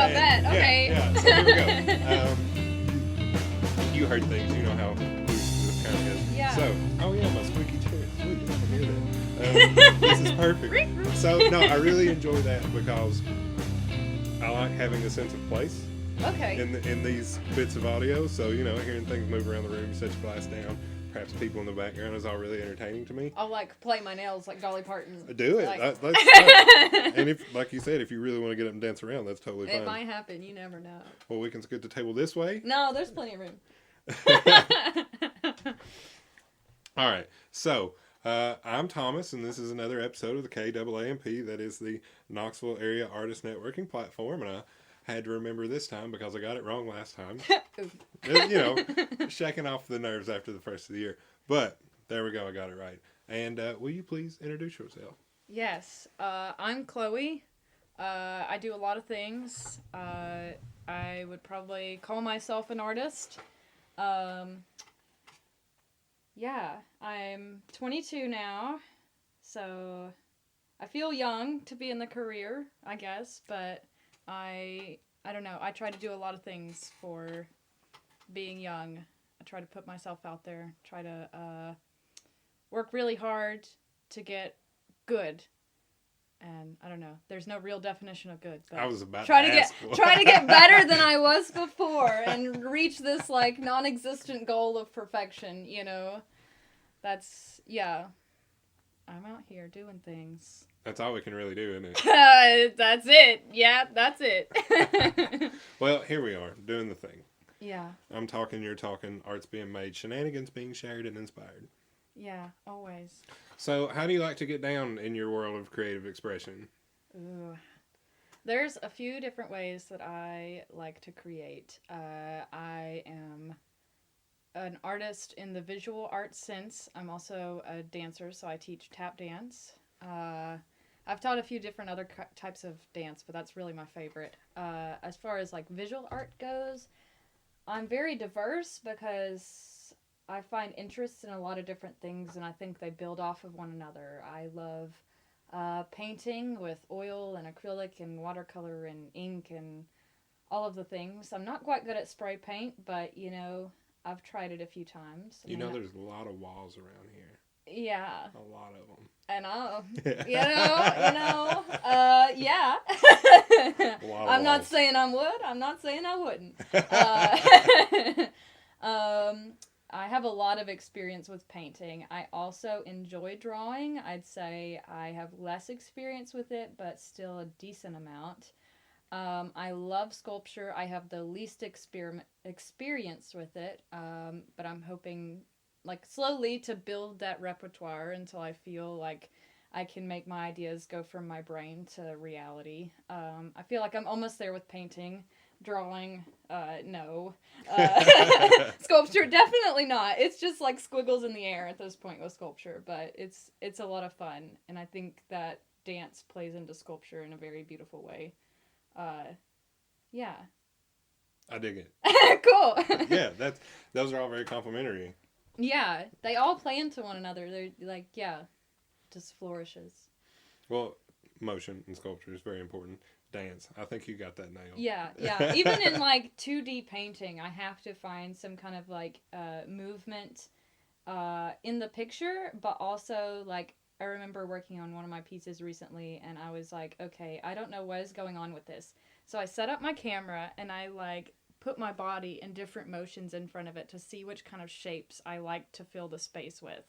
bet. Okay. Yeah. So here we go. You heard things. You know how loose this kind of is. Yeah. So, my squeaky chair. Sweet. I hear that. This is perfect. So, no, I really enjoy that because I like having a sense of place. Okay. In these bits of audio. So, hearing things move around the room, you set your glass down. Perhaps people in the background is all really entertaining to me. I'll play my nails like Dolly Parton. Do it. Like... That's fun. And if, like you said, if you really want to get up and dance around, that's totally fine. It might happen. You never know. Well, we can scoot the table this way. No, there's plenty of room. All right. So, I'm Thomas, and this is another episode of the KAAMP. That is the Knoxville Area Artist Networking Platform, and I had to remember this time because I got it wrong last time. Shaking off the nerves after the first of the year. But there we go, I got it right. And will you please introduce yourself? Yes, I'm Chloe. I do a lot of things. I would probably call myself an artist. Yeah, I'm 22 now, so I feel young to be in the career, I guess, but I don't know. I try to do a lot of things for being young. I try to put myself out there, try to work really hard to get good. And I don't know. There's no real definition of good. But I was about try to ask. Try to get better than I was before and reach this like non-existent goal of perfection. That's I'm out here doing things. That's all we can really do, isn't it? That's it. Yeah, that's it. Well, here we are, doing the thing. Yeah. I'm talking, you're talking, art's being made, shenanigans being shared and inspired. Yeah, always. So, how do you like to get down in your world of creative expression? Ooh. There's a few different ways that I like to create. I am an artist in the visual arts sense. I'm also a dancer, so I teach tap dance. I've taught a few different other types of dance, but that's really my favorite. As far as like visual art goes, I'm very diverse because I find interest in a lot of different things, and I think they build off of one another. I love painting with oil and acrylic and watercolor and ink and all of the things. I'm not quite good at spray paint, but I've tried it a few times. There's a lot of walls around here. Yeah. A lot of them. And yeah. I'm not saying I would. I'm not saying I wouldn't. I have a lot of experience with painting. I also enjoy drawing. I'd say I have less experience with it, but still a decent amount. I love sculpture. I have the least experience with it, but I'm hoping slowly to build that repertoire until I feel like I can make my ideas go from my brain to reality. I feel like I'm almost there with painting. Drawing, no. Sculpture, definitely not. It's just like squiggles in the air at this point with sculpture, but it's a lot of fun, and I think that dance plays into sculpture in a very beautiful way. Yeah. I dig it. Cool. Yeah, those are all very complimentary. Yeah, they all play into one another. They're just flourishes. Well, motion and sculpture is very important. Dance, I think you got that nailed. Yeah. Even in 2D painting, I have to find some kind of movement in the picture, but also I remember working on one of my pieces recently, and I was like, okay, I don't know what is going on with this. So I set up my camera, and I put my body in different motions in front of it to see which kind of shapes I like to fill the space with.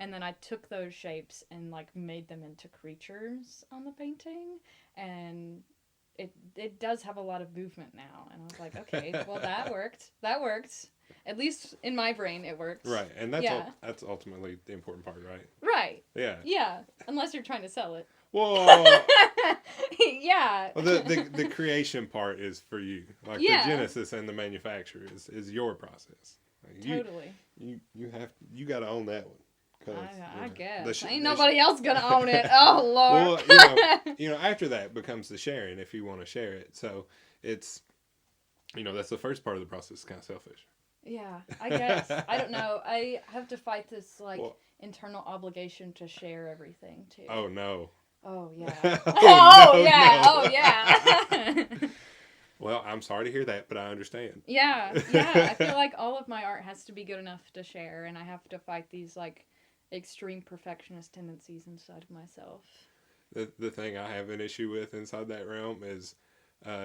And then I took those shapes and made them into creatures on the painting, and it does have a lot of movement now. And I was like, okay, well that worked. At least in my brain, it worked. Right, and that's ultimately the important part, right? Right. Yeah. Yeah, unless you're trying to sell it. Whoa. Yeah. Well, the creation part is for you. The genesis and the manufacture is your process. Totally. You got to own that one. I guess. Ain't nobody else gonna own it. Oh, Lord. Well, after that becomes the sharing if you want to share it. So it's, that's the first part of the process. It's kind of selfish. Yeah, I guess. I don't know. I have to fight this, internal obligation to share everything, too. Oh, no. Oh, yeah. Oh, yeah. no. Oh, yeah. Well, I'm sorry to hear that, but I understand. Yeah, yeah. I feel like all of my art has to be good enough to share, and I have to fight these like extreme perfectionist tendencies inside of myself. The thing I have an issue with inside that realm is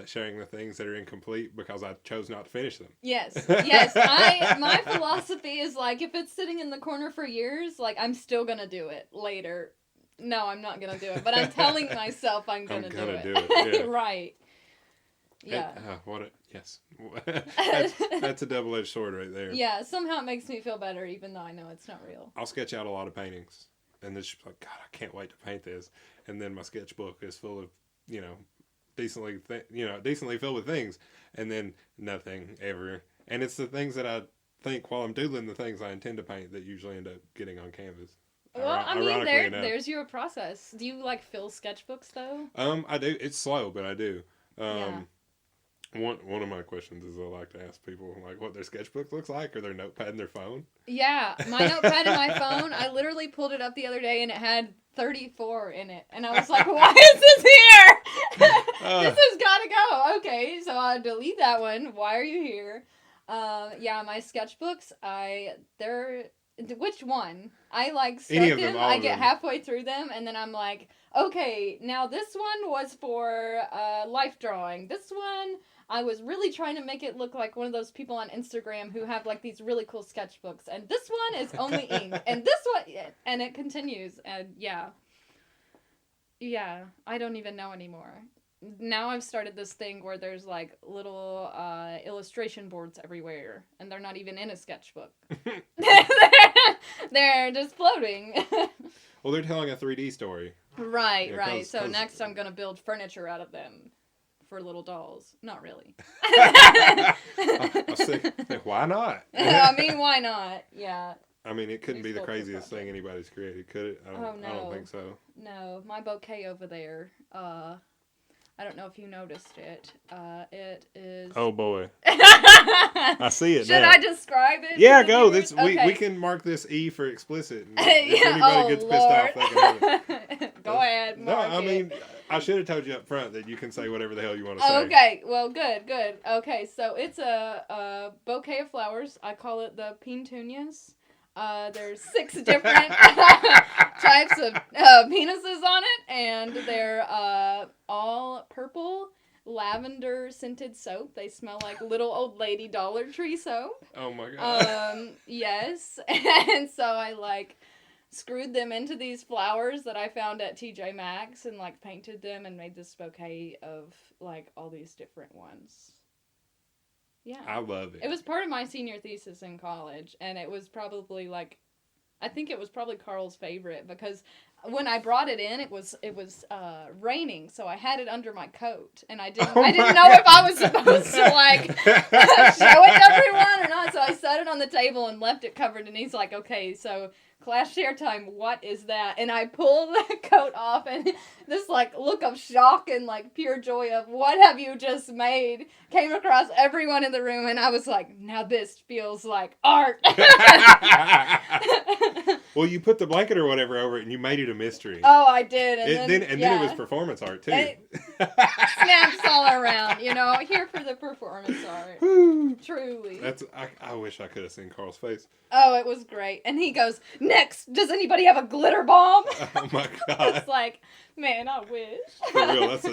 sharing the things that are incomplete because I chose not to finish them. Yes, yes. My philosophy is like if it's sitting in the corner for years, like I'm still gonna do it later. No, I'm not gonna do it, but I'm telling myself I'm gonna do it. Do it. Yeah. Right. Yeah. Yes. That's a double-edged sword right there. Yeah. Somehow it makes me feel better, even though I know it's not real. I'll sketch out a lot of paintings, and then she's like, God, I can't wait to paint this. And then my sketchbook is full of, you know, decently filled with things, and then nothing ever. And it's the things that I think while I'm doodling the things I intend to paint that usually end up getting on canvas. Well, I mean, there's your process. Do you like fill sketchbooks though? I do. It's slow, but I do. Yeah. One of my questions is I like to ask people like what their sketchbook looks like or their notepad in their phone. Yeah, my notepad in my phone, I literally pulled it up the other day and it had 34 in it. And I was like, why is this here? This has got to go. Okay, so I'll delete that one. Why are you here? Yeah, my sketchbooks, which one? I like start them, I get halfway through them, and then I'm like, okay, now this one was for life drawing. This one, I was really trying to make it look like one of those people on Instagram who have like these really cool sketchbooks. And this one is only ink. And this one, and it continues. And yeah. Yeah, I don't even know anymore. Now I've started this thing where there's like little illustration boards everywhere. And they're not even in a sketchbook. They're just floating. Well, they're telling a 3D story. Right, yeah, right. So next I'm going to build furniture out of them. For little dolls. Not really. I'll say, why not? I mean, why not? Yeah. I mean, it couldn't be the craziest thing anybody's created, could it? I don't think so. No. My bouquet over there, I don't know if you noticed it. It is... Oh, boy. I see it Should now. I describe it? Yeah, go. Okay. We can mark this E for explicit. If anybody gets pissed off, they can have it. Go ahead, mark I mean... I should have told you up front that you can say whatever the hell you want to say. Okay, well, good. Okay, so it's a bouquet of flowers. I call it the petunias. There's 6 different types of penises on it, and they're all purple, lavender-scented soap. They smell like little old lady Dollar Tree soap. Oh, my God. Yes, and so I, screwed them into these flowers that I found at TJ Maxx and painted them and made this bouquet of all these different ones. Yeah. I love it. It was part of my senior thesis in college, and it was probably I think it was probably Carl's favorite because when I brought it in, it was raining, so I had it under my coat, and I didn't know if I was supposed to show it to everyone or not. So I set it on the table and left it covered, and he's like, "Okay, so class share time, what is that?" And I pulled the coat off, and this look of shock and pure joy of what have you just made came across everyone in the room, and I was like, now this feels like art. Well, you put the blanket or whatever over it, and you made it a mystery. Oh, I did, and then it was performance art too. Snaps all around, here for the performance art. Truly. I wish I could have seen Carl's face. Oh, it was great, and he goes, "Next, does anybody have a glitter bomb?" Oh my God! It's like, man, I wish. For real, that's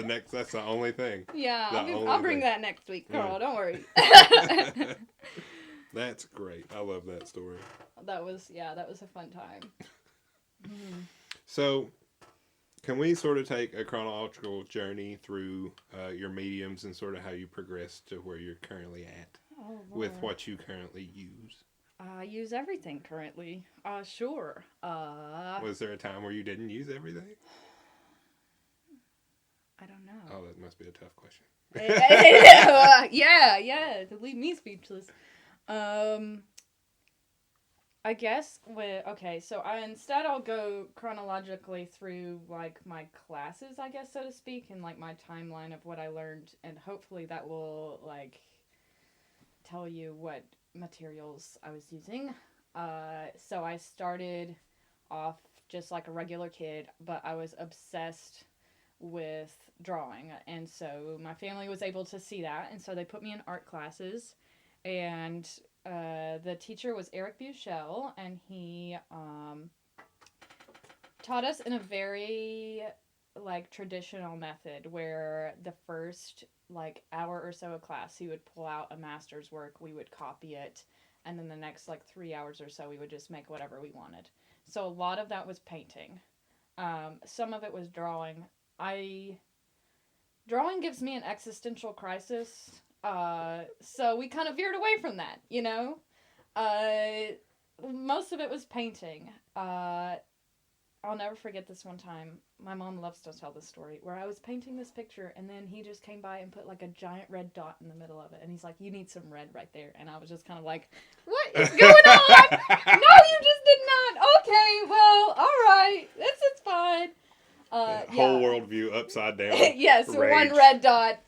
the only thing. Yeah, I'll bring that next week, Carl. Don't worry. That's great. I love that story. That was a fun time. So, can we sort of take a chronological journey through your mediums and sort of how you progress to where you're currently at with what you currently use? I use everything currently. Sure. Was there a time where you didn't use everything? I don't know. Oh, that must be a tough question. Yeah, to leave me speechless. I guess so instead I'll go chronologically through my classes, I guess, so to speak, and my timeline of what I learned, and hopefully that will tell you what materials I was using. So I started off just like a regular kid, but I was obsessed with drawing. And so my family was able to see that. And so they put me in art classes. And the teacher was Eric Buchel, and he taught us in a very like traditional method where the first like hour or so of class he would pull out a master's work, we would copy it, and then the next like 3 hours or so we would just make whatever we wanted. So a lot of that was painting. Some of it was drawing. Drawing gives me an existential crisis, so we kind of veered away from that, you know. Most of it was painting. I'll never forget this one time. My mom loves to tell this story, where I was painting this picture, and then he just came by and put like a giant red dot in the middle of it, and he's like, "You need some red right there," and I was just kind of like, "What is going on? No, you just did not. Okay, well, all right, it's fine." Whole worldview upside down. Yes, rage. one red dot.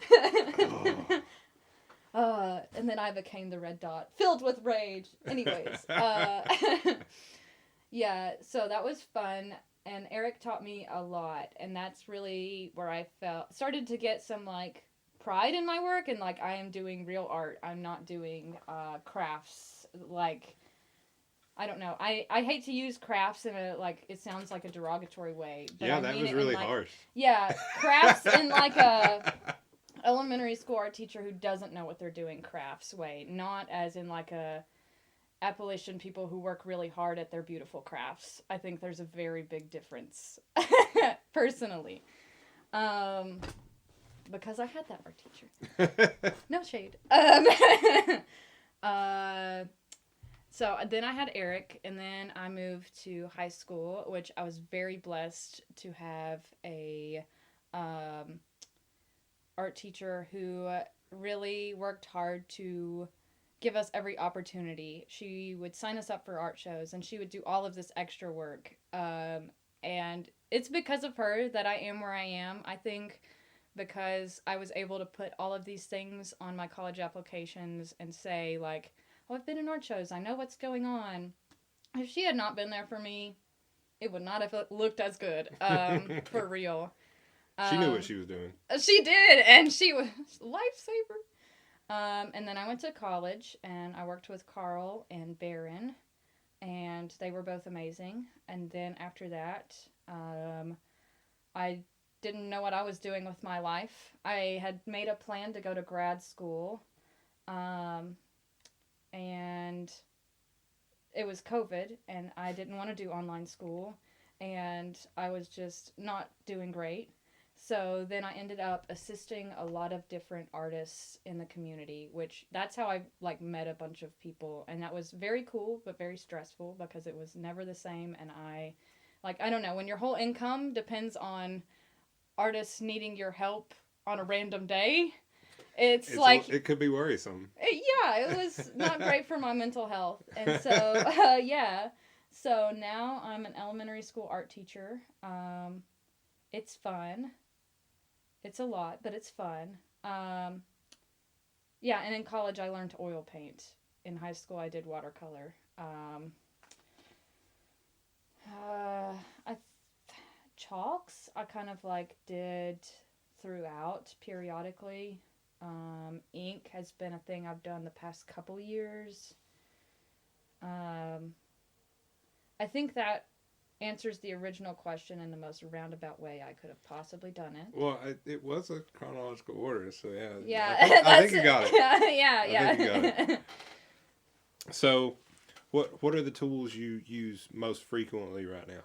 Oh. And then I became the red dot, filled with rage. Anyways, yeah, so that was fun, and Eric taught me a lot, and that's really where I started to get some, like, pride in my work, and, like, I am doing real art. I'm not doing crafts, like, I don't know. I hate to use crafts in a, like, it sounds like a derogatory way. But yeah, I that mean was it really in, like, harsh. Yeah, crafts in, like, a elementary school art teacher who doesn't know what they're doing crafts way. Not as in, like, a Appalachian people who work really hard at their beautiful crafts. I think there's a very big difference, personally, because I had that art teacher. No shade. So then I had Eric, and then I moved to high school, which I was very blessed to have a art teacher who really worked hard to give us every opportunity. She would sign us up for art shows, and she would do all of this extra work. And it's because of her that I am where I am. I think because I was able to put all of these things on my college applications and say, like, oh, I've been in art shows. I know what's going on. If she had not been there for me, it would not have looked as good, for real. She knew what she was doing. She did, and she was a lifesaver. And then I went to college, and I worked with Carl and Barron, and they were both amazing. And then after that, I didn't know what I was doing with my life. I had made a plan to go to grad school, and it was COVID, and I didn't want to do online school, and I was just not doing great. So then I ended up assisting a lot of different artists in the community, which that's how I like met a bunch of people, and that was very cool but very stressful because it was never the same. And I don't know, when your whole income depends on artists needing your help on a random day, it's like it could be worrisome. Yeah, it was not great for my mental health, and so yeah. So now I'm an elementary school art teacher. It's fun. It's a lot, but it's fun. Yeah, and in college I learned to oil paint. In high school I did watercolor. Chalks I kind of like did throughout periodically. Ink has been a thing I've done the past couple years. I think that answers the original question in the most roundabout way I could have possibly done it. Well, it was a chronological order, so yeah. Yeah, I think you got it. Yeah. I think you got it. So, what are the tools you use most frequently right now?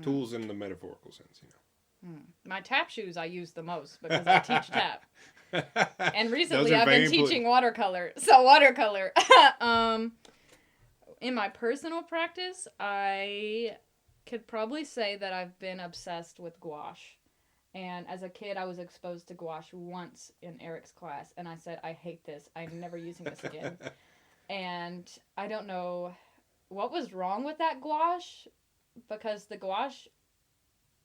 Tools in the metaphorical sense, you know. My tap shoes I use the most because I teach tap. And recently I've been teaching watercolor. So watercolor. In my personal practice, I could probably say that I've been obsessed with gouache. And as a kid, I was exposed to gouache once in Eric's class, and I said, I hate this. I'm never using this again. And I don't know what was wrong with that gouache, because the gouache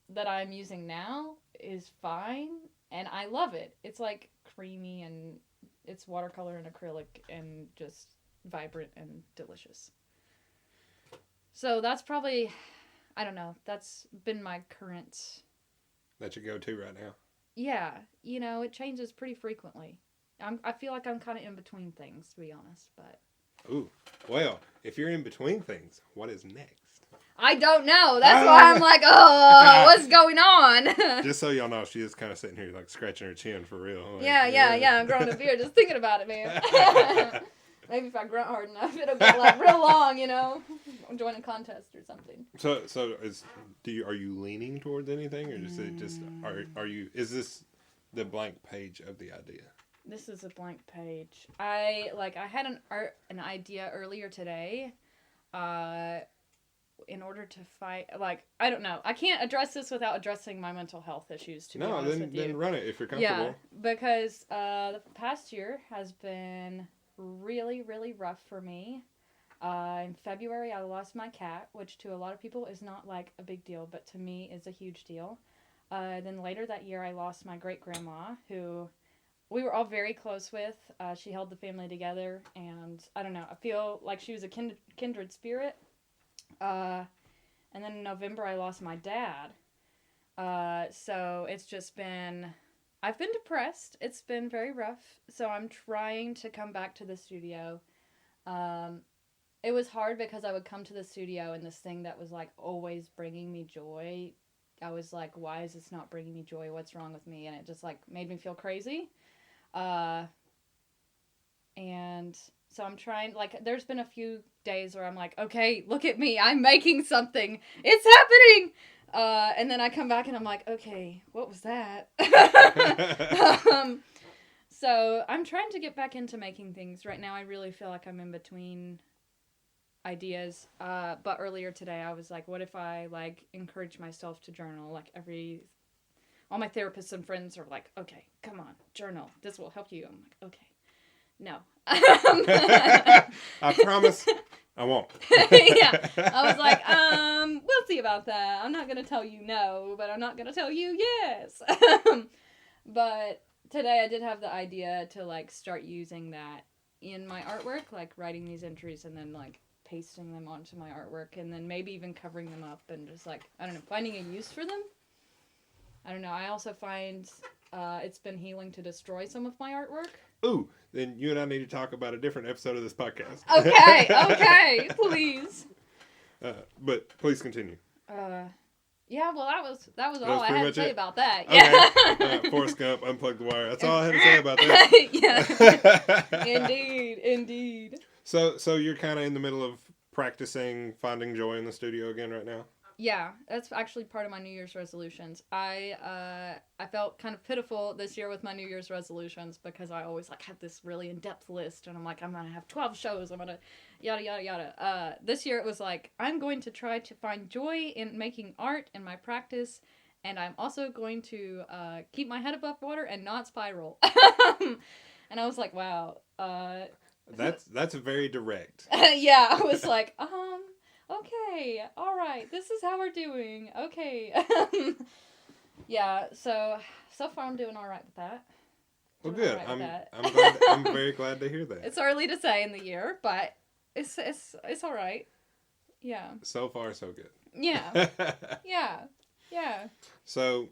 that I'm using now is fine, and I love it. It's like creamy, and it's watercolor and acrylic, and just vibrant and delicious. So that's probably, I don't know. That's been my current. That you go to right now. Yeah, it changes pretty frequently. I feel like I'm kind of in between things, to be honest, but. Ooh, well, if you're in between things, what is next? I don't know. That's why I'm like, oh, what's going on? Just so y'all know, she is kind of sitting here like scratching her chin for real. Like, yeah. I'm growing a beard just thinking about it, man. Maybe if I grunt hard enough, it'll get like real long, Join a contest or something. So are you leaning towards anything, or is this the blank page of the idea? This is a blank page. I had an idea earlier today. In order to fight, I don't know. I can't address this without addressing my mental health issues, to be honest with you. Then run it if you're comfortable. Yeah, because the past year has been really, really rough for me. In February, I lost my cat, which to a lot of people is not like a big deal, but to me is a huge deal. Then later that year, I lost my great-grandma, who we were all very close with. She held the family together, and I don't know. I feel like she was a kindred spirit. And then in November, I lost my dad. So it's just been, I've been depressed. It's been very rough. So I'm trying to come back to the studio. It was hard because I would come to the studio and this thing that was like always bringing me joy. I was like, why is this not bringing me joy? What's wrong with me? And it just like made me feel crazy. And so I'm trying, there's been a few days where I'm like, okay, look at me. I'm making something. It's happening. And then I come back and I'm like, okay, what was that? So I'm trying to get back into making things. Right now I really feel like I'm in between ideas. But earlier today I was like, what if I encourage myself to journal? All my therapists and friends are like, okay, come on, journal. This will help you. I'm like, okay. No. I promise I won't. Yeah. I was like, we'll see about that. I'm not going to tell you no, but I'm not going to tell you yes. But today I did have the idea to start using that in my artwork, writing these entries and then pasting them onto my artwork and then maybe even covering them up and just I don't know, finding a use for them. I don't know. I also find it's been healing to destroy some of my artwork. Ooh, then you and I need to talk about a different episode of this podcast. Okay, please. But please continue. Yeah, well, that was all I had to say about that. Okay. Yeah. Forrest Gump, unplug the wire. That's all I had to say about that. Yeah. Indeed. So you're kind of in the middle of practicing finding joy in the studio again right now? Yeah, that's actually part of my New Year's resolutions. I felt kind of pitiful this year with my New Year's resolutions because I always had this really in-depth list and I'm like, I'm gonna have 12 shows, I'm gonna yada yada yada. This year it was I'm going to try to find joy in making art in my practice, and I'm also going to keep my head above water and not spiral. And I was like, wow. That's very direct. Yeah, I was like, okay, all right, this is how we're doing. Okay. Yeah, so far I'm doing all right with that. Well, good. I'm very glad to hear that. It's early to say in the year, but it's all right. Yeah. So far, so good. Yeah. Yeah. So,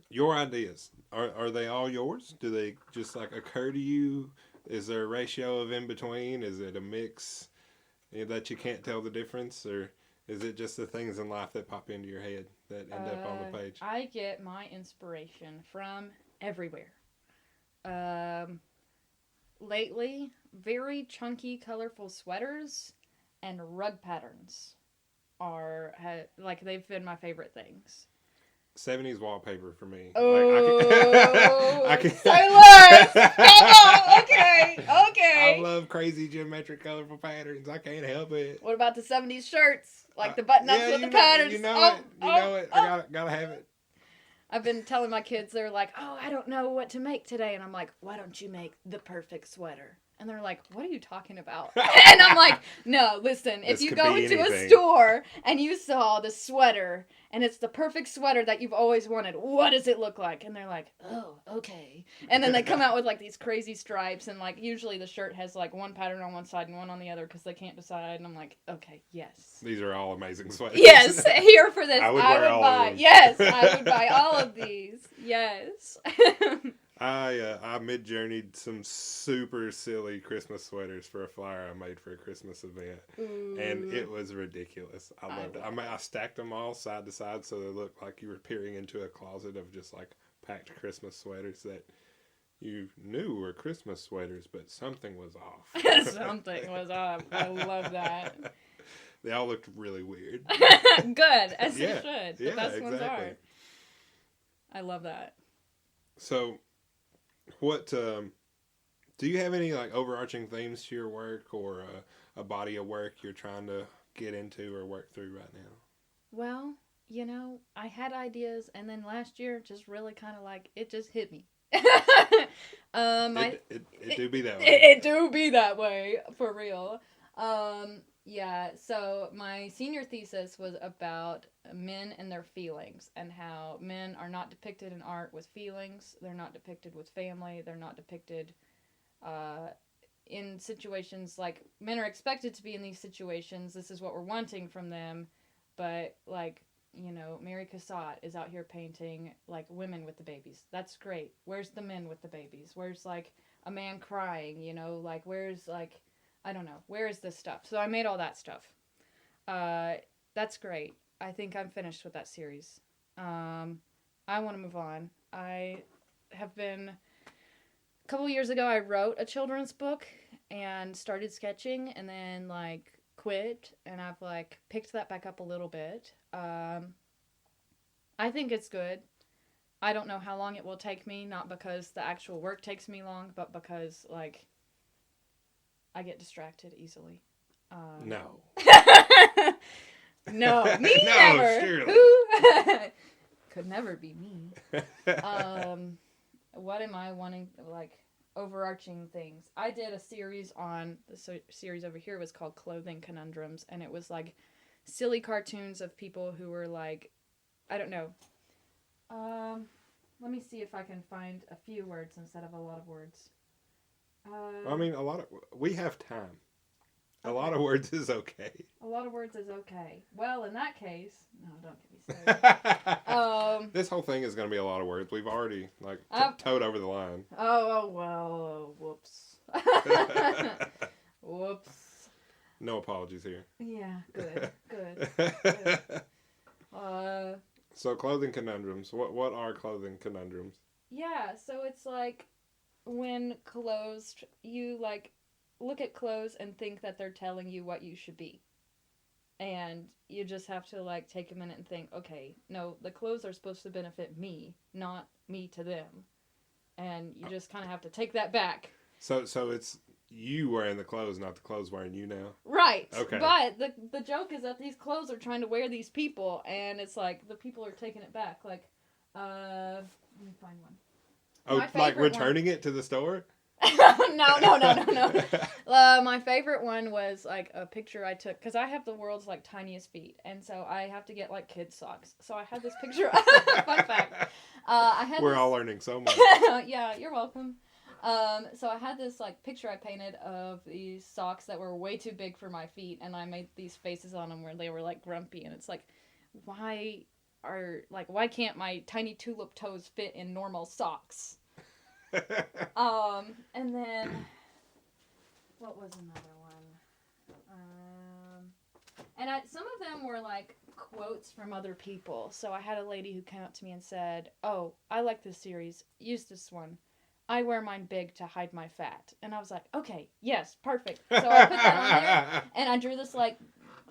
your ideas, are they all yours? Do they just occur to you? Is there a ratio of in between? Is it a mix that you can't tell the difference, or is it just the things in life that pop into your head that end up on the page? I get my inspiration from everywhere. Lately, very chunky, colorful sweaters and rug patterns they've been my favorite things. 70s wallpaper for me. Oh, I can Sailors! Okay. I love crazy geometric, colorful patterns. I can't help it. What about the 70s shirts? The button-ups with the patterns? You know it. I gotta have it. I've been telling my kids, they're like, oh, I don't know what to make today. And I'm like, why don't you make the perfect sweater? And they're like, what are you talking about? And I'm like, no, listen, if This you could go be into a anything. store and you saw the sweater and it's the perfect sweater that you've always wanted, what does it look like? And they're like, oh, okay. And then they come out with like these crazy stripes, and like usually the shirt has like one pattern on one side and one on the other because they can't decide. And I'm like, okay, yes. These are all amazing sweaters. Yes, here for this. I would wear all of buy. them. Yes, I would buy all of these. Yes. I mid-journeyed some super silly Christmas sweaters for a flyer I made for a Christmas event. Ooh. And it was ridiculous. I loved it. I stacked them all side to side so they looked like you were peering into a closet of just like packed Christmas sweaters that you knew were Christmas sweaters, but something was off. Something was off. I love that. They all looked really weird. Good, as they Yeah, should. The yeah, best ones exactly. are. I love that. So, what do you have any like overarching themes to your work, or a body of work you're trying to get into or work through right now? Well, you know, I had ideas, and then last year just really kind of like it just hit me. It do be that way. It do be that way for real. Yeah, so my senior thesis was about men and their feelings, and how men are not depicted in art with feelings. They're not depicted with family. They're not depicted in situations like men are expected to be in these situations. This is what we're wanting from them. But, like, you know, Mary Cassatt is out here painting, like, women with the babies. That's great. Where's the men with the babies? Where's, like, a man crying, you know? Like, where's, like... I don't know. Where is this stuff? So I made all that stuff. That's great. I think I'm finished with that series. I want to move on. I have been... A couple years ago, I wrote a children's book and started sketching, and then, like, quit. And I've, like, picked that back up a little bit. I think it's good. I don't know how long it will take me, not because the actual work takes me long, but because, like... I get distracted easily. No. No, me No, never. surely. Who? Could never be me. What am I wanting? Like overarching things. I did a series on the series over here was called Clothing Conundrums, and it was like silly cartoons of people who were like, I don't know. Let me see if I can find a few words instead of a lot of words. I mean, we have time. A Okay. lot of words is okay. A lot of words is okay. Well, in that case, no, don't get me started. This whole thing is going to be a lot of words. We've already like towed over the line. Oh well, whoops. Whoops. No apologies here. Yeah, good. So clothing conundrums. What are clothing conundrums? Yeah, so it's like when clothes, you like look at clothes and think that they're telling you what you should be. And you just have to like take a minute and think, okay, no, the clothes are supposed to benefit me, not me to them. And you just kind of have to take that back. So it's you wearing the clothes, not the clothes wearing you now? Right. Okay. But the joke is that these clothes are trying to wear these people, and it's like the people are taking it back. Like, let me find one. Oh, like returning it to the store? No. My favorite one was like a picture I took because I have the world's like tiniest feet, and so I have to get like kid socks. So I had this picture. Fun fact. We're all learning so much. Yeah, you're welcome. So I had this like picture I painted of these socks that were way too big for my feet, and I made these faces on them where they were like grumpy, and it's like, why can't my tiny tulip toes fit in normal socks? And then what was another one? And some of them were like quotes from other people. So I had a lady who came up to me and said, "Oh, I like this series. Use this one. I wear mine big to hide my fat." And I was like, "Okay, yes, perfect." So I put that on there, and I drew this like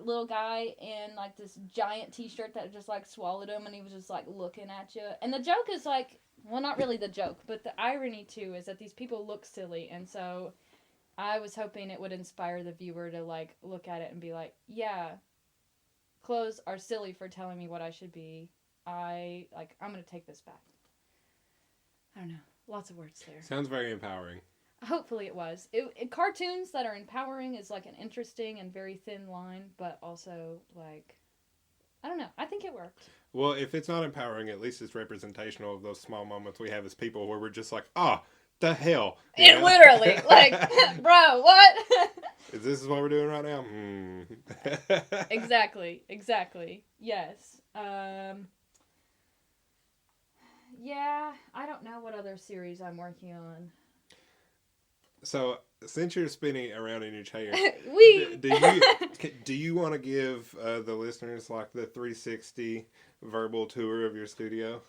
little guy in like this giant t-shirt that just like swallowed him, and he was just like looking at you. And the joke is like, well, not really the joke, but the irony too is that these people look silly, and so I was hoping it would inspire the viewer to like look at it and be like, yeah, clothes are silly for telling me what I should be. I'm gonna take this back. I don't know, lots of words there. Sounds very empowering. Hopefully it was. Cartoons that are empowering is like an interesting and very thin line, but also like I don't know. I think it worked. Well, if it's not empowering, at least it's representational of those small moments we have as people where we're just like, ah, the hell. It literally, like, bro, what? Is this what we're doing right now? Exactly. Yes. Yeah, I don't know what other series I'm working on. So, since you're spinning it around in your chair, We. do you want to give the listeners like the 360 verbal tour of your studio?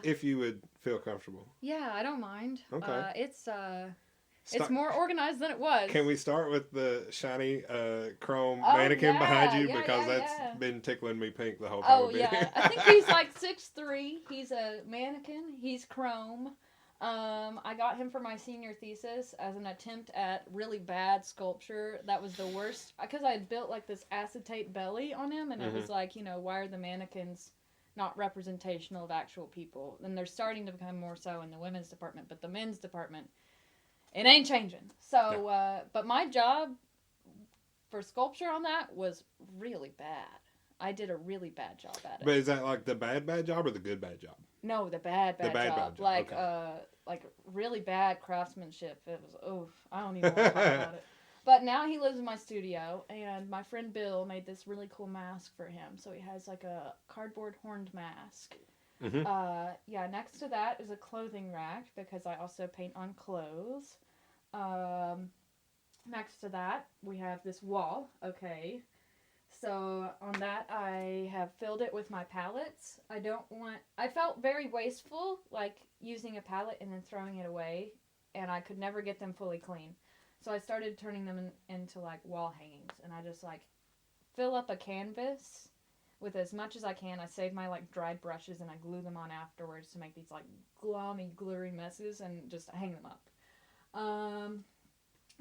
If you would feel comfortable. Yeah, I don't mind. Okay. It's more organized than it was. Can we start with the shiny chrome mannequin behind you? Yeah, because yeah, that's been tickling me pink the whole time. Oh, yeah. I think he's like 6'3". He's a mannequin. He's chrome. I got him for my senior thesis as an attempt at really bad sculpture. That was the worst. Because I had built like this acetate belly on him. And it was like, why are the mannequins not representational of actual people? And they're starting to become more so in the women's department. But the men's department, it ain't changing. So, but my job for sculpture on that was really bad. I did a really bad job at it. But is that like the bad job or the good bad job? No, the bad job. Like, okay. Like really bad craftsmanship. It was, I don't even want to talk about it. But now he lives in my studio, and my friend Bill made this really cool mask for him. So he has like a cardboard horned mask. Mm-hmm. Next to that is a clothing rack because I also paint on clothes. Next to that, we have this wall. Okay. So on that, I have filled it with my palettes. I felt very wasteful, like using a palette and then throwing it away, and I could never get them fully clean. So I started turning them into like wall hangings, and I just like fill up a canvas with as much as I can. I save my like dried brushes and I glue them on afterwards to make these like glommy, glurry messes and just hang them up.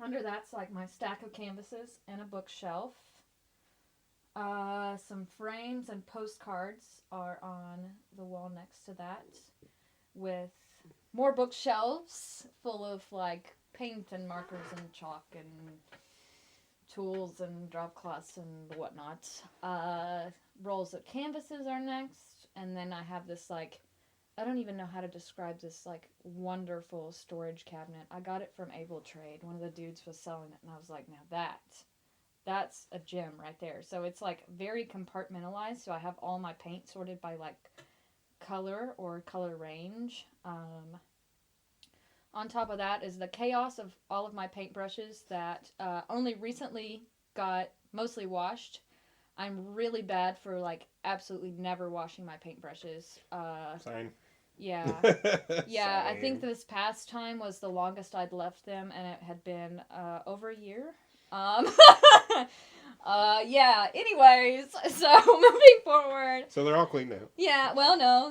Under that's like my stack of canvases and a bookshelf. Some frames and postcards are on the wall next to that, with more bookshelves full of like paint and markers and chalk and tools and drop cloths and whatnot. Rolls of canvases are next, and then I have this like, I don't even know how to describe this like wonderful storage cabinet. I got it from Able Trade. One of the dudes was selling it, and I was like, now that's a gem right there. So it's like very compartmentalized. So I have all my paint sorted by like color or color range. On top of that is the chaos of all of my paintbrushes that only recently got mostly washed. I'm really bad for like absolutely never washing my paintbrushes. Same. Yeah. Yeah, I think this past time was the longest I'd left them, and it had been over a year. Yeah, anyways, so moving forward. So they're all clean now. Yeah, well, no.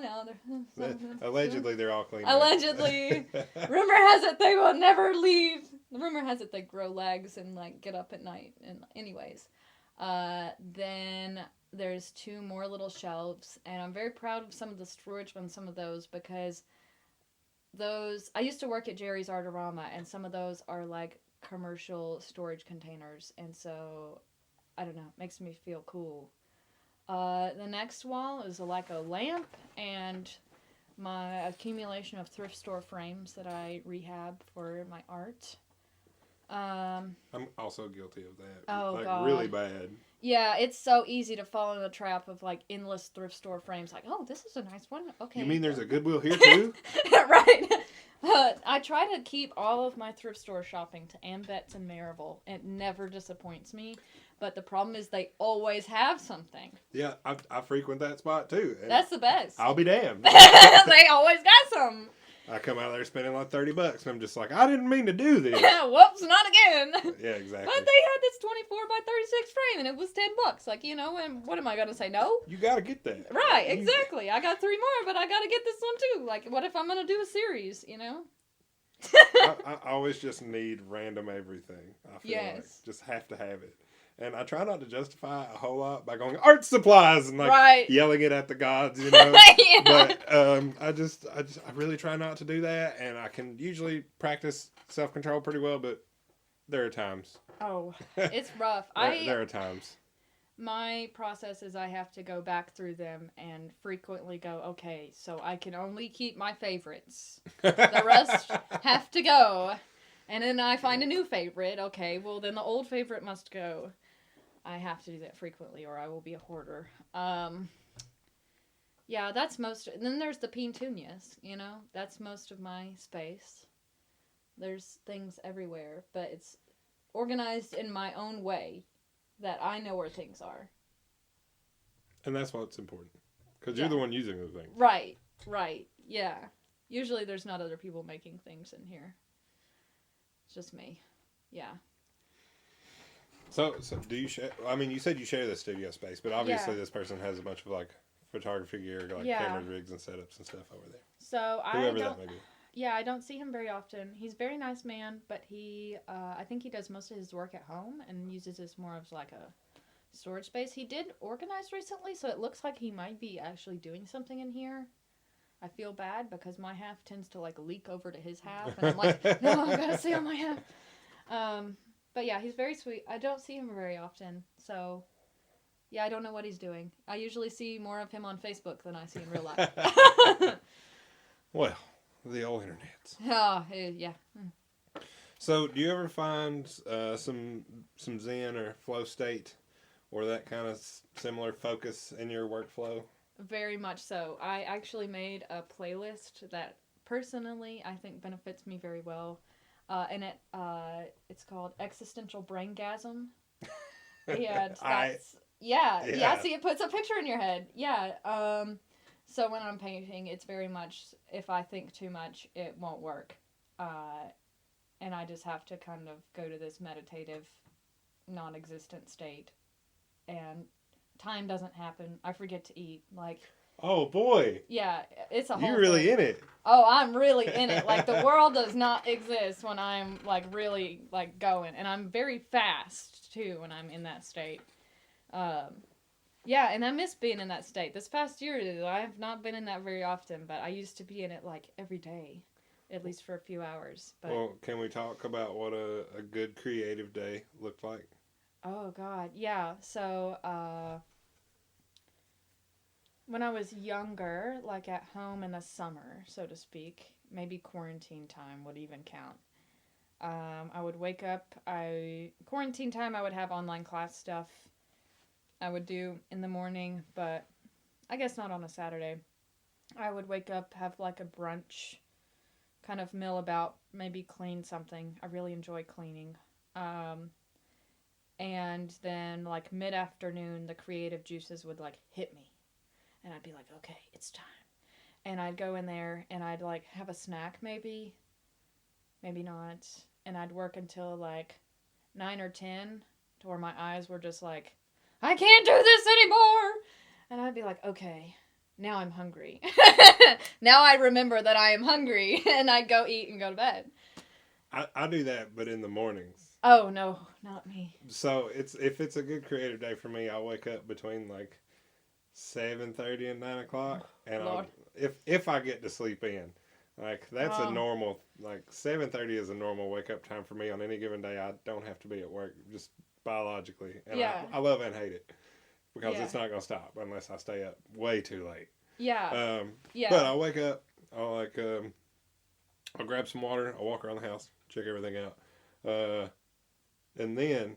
Allegedly, they're all clean now. Allegedly. Rumor has it they will never leave. Rumor has it they grow legs and, like, get up at night. And anyways. Then there's 2 more little shelves, and I'm very proud of some of the storage on some of those because I used to work at Jerry's Artorama, and some of those are, like, commercial storage containers, and so I don't know, it makes me feel cool. The next wall is like a lamp and my accumulation of thrift store frames that I rehab for my art. I'm also guilty of that. Oh, like, God. Really bad. Yeah, it's so easy to fall in the trap of like endless thrift store frames. Like, oh, this is a nice one. Okay. You mean there's a Goodwill here too? Right. I try to keep all of my thrift store shopping to Ambets and Maryville. It never disappoints me. But the problem is they always have something. Yeah, I frequent that spot too. That's the best. I'll be damned. They always got some. I come out there spending like $30 and I'm just like, I didn't mean to do this. Whoops, not again. Yeah, exactly. But they had this 24 by 36 frame and it was $10. Like, and what am I going to say, no? You got to get that. Right, exactly. I got 3 more, but I got to get this one too. Like, what if I'm going to do a series, I always just need random everything. I feel like just have to have it. And I try not to justify a whole lot by going art supplies and like Right. yelling it at the gods, you know. Yeah. But I really try not to do that, and I can usually practice self control pretty well. But there are times. Oh, it's rough. There are times. My process is I have to go back through them and frequently go, okay, so I can only keep my favorites. The rest have to go. And then I find a new favorite. Okay, well then the old favorite must go. I have to do that frequently or I will be a hoarder. Yeah, that's most. And then there's the petunias, you know? That's most of my space. There's things everywhere, but it's organized in my own way that I know where things are. And that's what's important. Because you're the one using the things. Right, yeah. Usually there's not other people making things in here. It's just me. Yeah. So do you share? I mean, you said you share the studio space, but obviously this person has a bunch of like photography gear, like camera rigs and setups and stuff over there. So whoever that may be. Yeah, I don't see him very often. He's a very nice man, but he, I think he does most of his work at home and uses this more of like a storage space. He did organize recently, so it looks like he might be actually doing something in here. I feel bad because my half tends to like leak over to his half, and I'm like, no, I gotta stay on my half. But yeah, he's very sweet. I don't see him very often, so yeah, I don't know what he's doing. I usually see more of him on Facebook than I see in real life. Well, the old internet. Oh, yeah. So, do you ever find some zen or flow state, or that kind of similar focus in your workflow? Very much so. I actually made a playlist that personally I think benefits me very well. And it's called Existential Braingasm. Yeah, that's yeah. See, it puts a picture in your head. Yeah. So when I'm painting, it's very much if I think too much, it won't work. And I just have to kind of go to this meditative, non-existent state, and time doesn't happen. I forget to eat. Like. Oh boy. Yeah, it's a whole You're really thing. in it. Oh, I'm really in it. Like, the world does not exist when I'm, like, really, like, going. And I'm very fast, too, when I'm in that state. Yeah, and I miss being in that state. This past year, I have not been in that very often, but I used to be in it, like, every day. At least for a few hours. But, well, can we talk about what a good creative day looked like? Oh, God. Yeah, so, when I was younger, like at home in the summer, so to speak, maybe quarantine time would even count. I would wake up, quarantine time I would have online class stuff I would do in the morning, but I guess not on a Saturday. I would wake up, have like a brunch, kind of mill about, maybe clean something. I really enjoy cleaning. And then like mid-afternoon, the creative juices would like hit me. And I'd be like, okay, it's time. And I'd go in there and I'd like have a snack maybe not. And I'd work until like 9 or 10 to where my eyes were just like, I can't do this anymore. And I'd be like, okay, now I'm hungry. Now I remember that I am hungry. And I'd go eat and go to bed. I do that, but in the mornings. Oh, no, not me. So if it's a good creative day for me, I'll wake up between like 7:30 and 9 o'clock, and if I get to sleep in, like that's a normal, like 7:30 is a normal wake up time for me on any given day. I don't have to be at work, just biologically, and I love and hate it because it's not gonna stop unless I stay up way too late. Yeah. But I'll wake up, I'll grab some water, I'll walk around the house, check everything out, and then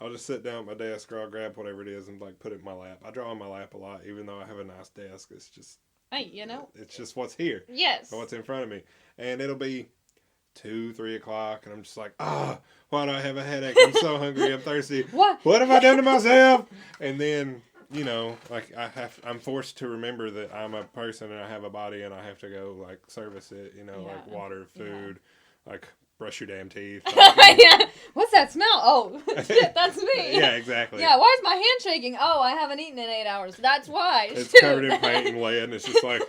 I'll just sit down at my desk, or I'll grab whatever it is and like put it in my lap. I draw on my lap a lot, even though I have a nice desk. It's just, hey, you know, it's just what's here. Yes. What's in front of me, and it'll be 2-3 o'clock, and I'm just like, why do I have a headache? I'm so hungry. I'm thirsty. What have I done to myself? And then like I'm forced to remember that I'm a person and I have a body and I have to go like service it. Like water, food, like. Brush your damn teeth. Yeah. What's that smell? Oh, shit, that's me. Yeah, exactly. Yeah, why is my hand shaking? Oh, I haven't eaten in 8 hours. That's why. It's covered in paint and lead, and it's just like...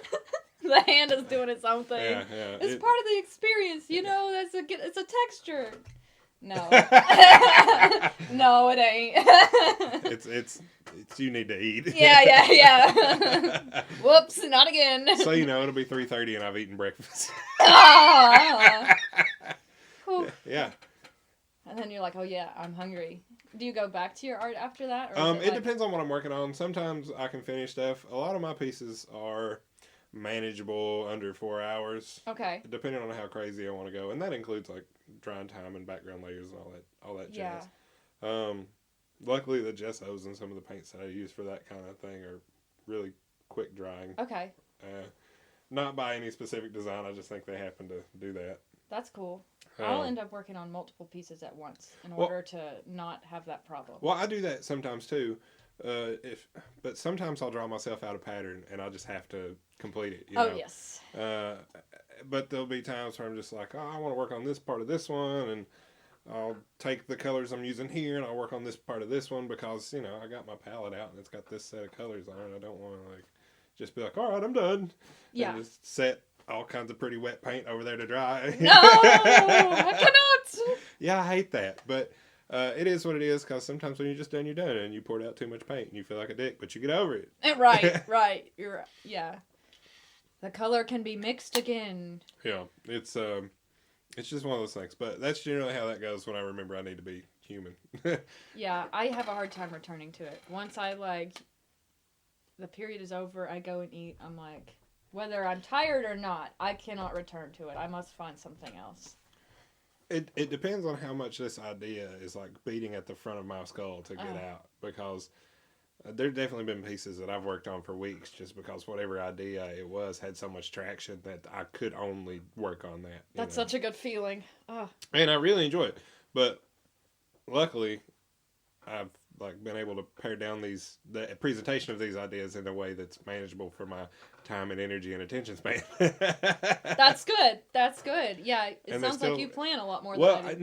The hand is doing its own thing. Yeah. It's part of the experience, it's a texture. No. No, it ain't. It's you need to eat. Yeah. Whoops, not again. So it'll be 3:30 and I've eaten breakfast. Yeah. And then you're like, oh yeah, I'm hungry. Do you go back to your art after that? Or It depends on what I'm working on. Sometimes I can finish stuff. A lot of my pieces are manageable under 4 hours. Okay. Depending on how crazy I want to go, and that includes like drying time and background layers and all that jazz. Yeah. Luckily the gessos and some of the paints that I use for that kind of thing are really quick drying. Okay. Not by any specific design. I just think they happen to do that. That's cool. I'll end up working on multiple pieces at once in order to not have that problem. Well, I do that sometimes too. But sometimes I'll draw myself out of pattern and I'll just have to complete it. Yes. But there'll be times where I'm just like, I want to work on this part of this one, and I'll take the colors I'm using here and I'll work on this part of this one because I got my palette out and it's got this set of colors on it. I don't want to just be like, all right, I'm done. Yeah. And just set all kinds of pretty wet paint over there to dry. No, I cannot. Yeah, I hate that, but it is what it is because sometimes when you're just done, you're done, and you poured out too much paint and you feel like a dick, but you get over it. Right. You're right. Yeah. The color can be mixed again. Yeah, it's just one of those things, but that's generally how that goes when I remember I need to be human. Yeah, I have a hard time returning to it. Once the period is over, I go and eat. I'm like, whether I'm tired or not, I cannot return to it. I must find something else. It depends on how much this idea is beating at the front of my skull to get out, because there's definitely been pieces that I've worked on for weeks just because whatever idea it was had so much traction that I could only work on that. That's such a good feeling. Oh. And I really enjoy it, but luckily I've been able to pare down the presentation of these ideas in a way that's manageable for my time and energy and attention span. That's good. Yeah, it sounds like you plan a lot more than I do.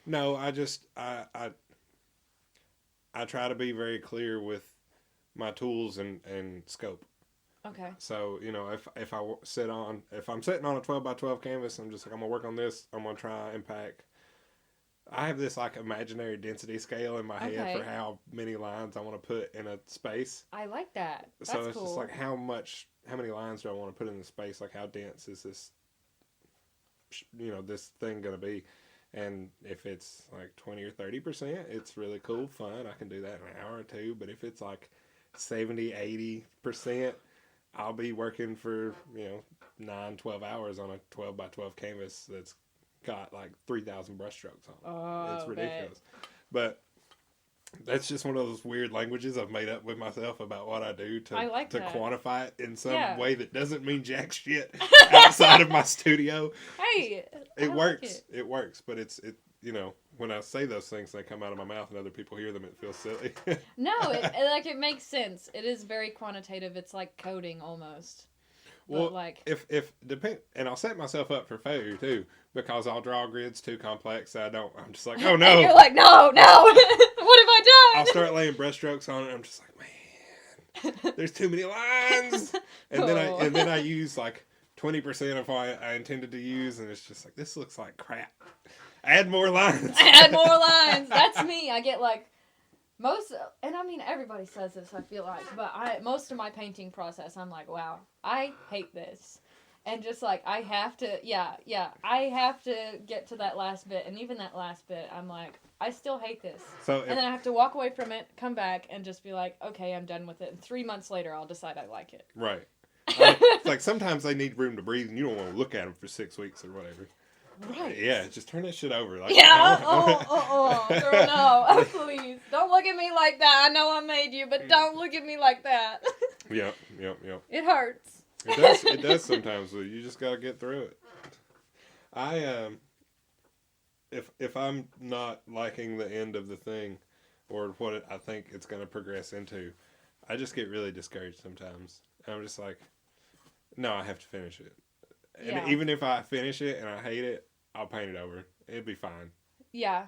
No, I just I try to be very clear with my tools and scope. Okay. So, if I'm sitting on a 12x12 canvas, I'm just like, I'm going to work on this. I'm going to try and pack. I have this imaginary density scale in my head for how many lines I want to put in a space. I like that. That's so it's cool. just how many lines do I want to put in the space? How dense is this, this thing going to be? And if it's 20 or 30%, it's really cool, fun. I can do that in an hour or two. But if it's 70, 80%, I'll be working for, 9, 12 hours on a 12x12 canvas that's got 3,000 brush strokes on it. Oh, it's ridiculous. But that's just one of those weird languages I've made up with myself about what I do to quantify it in some way that doesn't mean jack shit outside of my studio. Hey, it works. It works, but it when I say those things, they come out of my mouth and other people hear them, it feels silly. No, it makes sense. It is very quantitative. It's like coding almost. Well, if depend, and I'll set myself up for failure too, because I'll draw grids too complex. I'm just like, oh no. And you're like, no. What have I done? I'll start laying brush strokes on it. I'm just like, man, there's too many lines. And then I use 20% of what I intended to use, and it's just this looks like crap. Add more lines. That's me. I get and I mean everybody says this, I feel but most of my painting process, I'm like, wow, I hate this. And just I have to, I have to get to that last bit. And even that last bit, I'm like, I still hate this. And then I have to walk away from it, come back, and just be like, okay, I'm done with it. And 3 months later, I'll decide I like it. Right. It's sometimes they need room to breathe, and you don't want to look at them for 6 weeks or whatever. Right. Yeah, just turn that shit over. Girl, no. Please. Don't look at me like that. I know I made you, but don't look at me like that. Yep. It hurts. It does sometimes. You just got to get through it. If I'm not liking the end of the thing or what I think it's going to progress into, I just get really discouraged sometimes. I'm just like, no, I have to finish it. And even if I finish it and I hate it, I'll paint it over. It'll be fine. Yeah.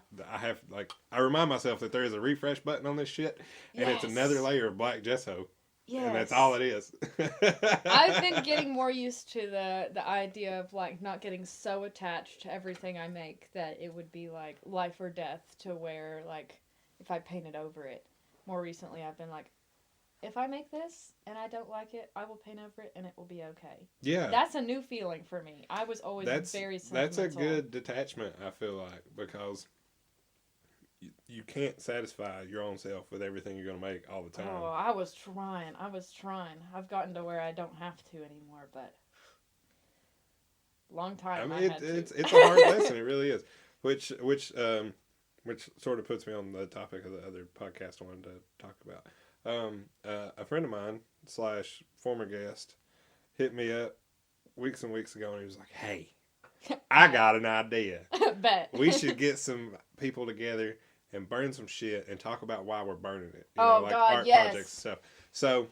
I remind myself that there is a refresh button on this shit, and it's another layer of black gesso. And that's Yes. all it is. I've been getting more used to the idea of like not getting so attached to everything I make that it would be like life or death, to where like if I painted over it. More recently I've been like, if I make this and I don't like it, I will paint over it and it will be okay. Yeah. That's a new feeling for me. I was always very sentimental. That's a good detachment, I feel like, because you can't satisfy your own self with everything you're going to make all the time. Oh, I was trying. I've gotten to where I don't have to anymore, but long time I had to. It's a hard lesson. It really is. Which sort of puts me on the topic of the other podcast I wanted to talk about. A friend of mine / former guest hit me up weeks and weeks ago, and he was like, "Hey, I got an idea. Bet. We should get some people together and burn some shit and talk about why we're burning it. God, art yes. projects and stuff." So,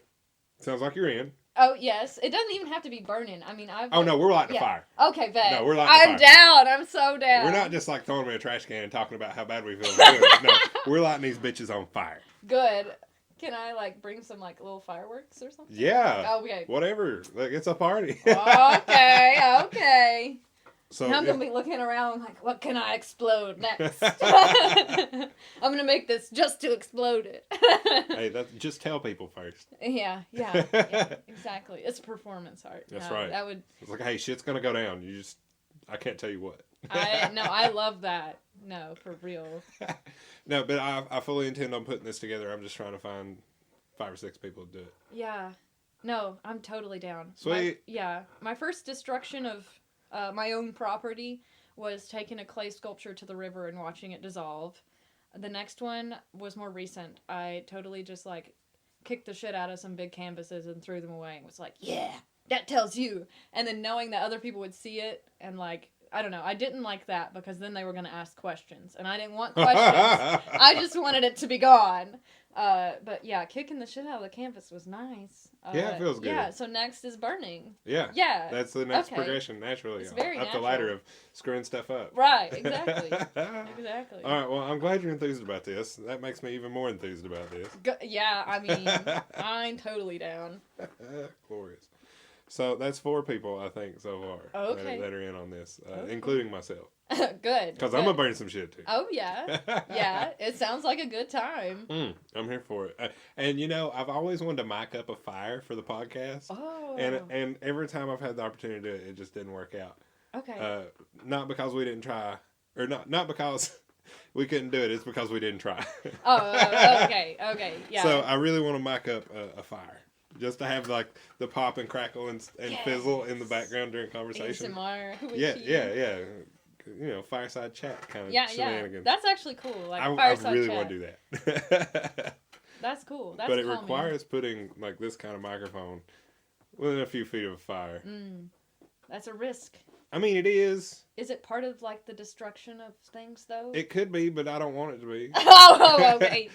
sounds like you're in. Oh, yes. It doesn't even have to be burning. I mean, Oh, no, we're lighting a fire. Okay, bet. No, we're lighting I'm a fire. down. I'm so down. We're not just like throwing them in a trash can and talking about how bad we feel about it. No, we're lighting these bitches on fire. Good. Can I, like, bring some, like, little fireworks or something? Yeah. Okay. Whatever. Like, it's a party. Okay. So Now I'm going to be looking around like, what can I explode next? I'm going to make this just to explode it. Hey, just tell people first. Yeah, exactly. It's performance art. That's right. That would. It's like, hey, shit's going to go down. I can't tell you what. I love that. No, for real. No, but I fully intend on putting this together. I'm just trying to find 5 or 6 people to do it. Yeah. No, I'm totally down. Sweet. My first destruction of my own property was taking a clay sculpture to the river and watching it dissolve. The next one was more recent. I totally just like kicked the shit out of some big canvases and threw them away and was like, yeah, that tells you. And then knowing that other people would see it and like, I don't know, I didn't like that because then they were going to ask questions and I didn't want questions. I just wanted it to be gone. But yeah, kicking the shit out of the canvas was nice. Yeah, it feels good. Yeah, so next is burning. Yeah. Yeah. That's the next progression, naturally. It's very up the ladder of screwing stuff up. Right, exactly. Exactly. All right, well, I'm glad you're enthused about this. That makes me even more enthused about this. Yeah, I mean, I'm totally down. Glorious. So that's 4 people, I think, so far Okay. that are in on this, including myself. Good. Because I'm going to burn some shit, too. Oh, yeah. Yeah, it sounds like a good time. I'm here for it. And, I've always wanted to mic up a fire for the podcast. Oh. And every time I've had the opportunity to do it, it just didn't work out. Okay. Not because we didn't try, or not because we couldn't do it, it's because we didn't try. Okay, yeah. So I really want to mic up a fire. Just to have like the pop and crackle and fizzle in the background during conversation. ASMR. Yeah. Fireside chat kind of shenanigans. Yeah. That's actually cool. Like I fireside really chat. want to do that. That's cool. That's but it calming. requires putting like this kind of microphone within a few feet of a fire. That's a risk. I mean, it is. Is it part of like the destruction of things though? It could be, but I don't want it to be. Okay.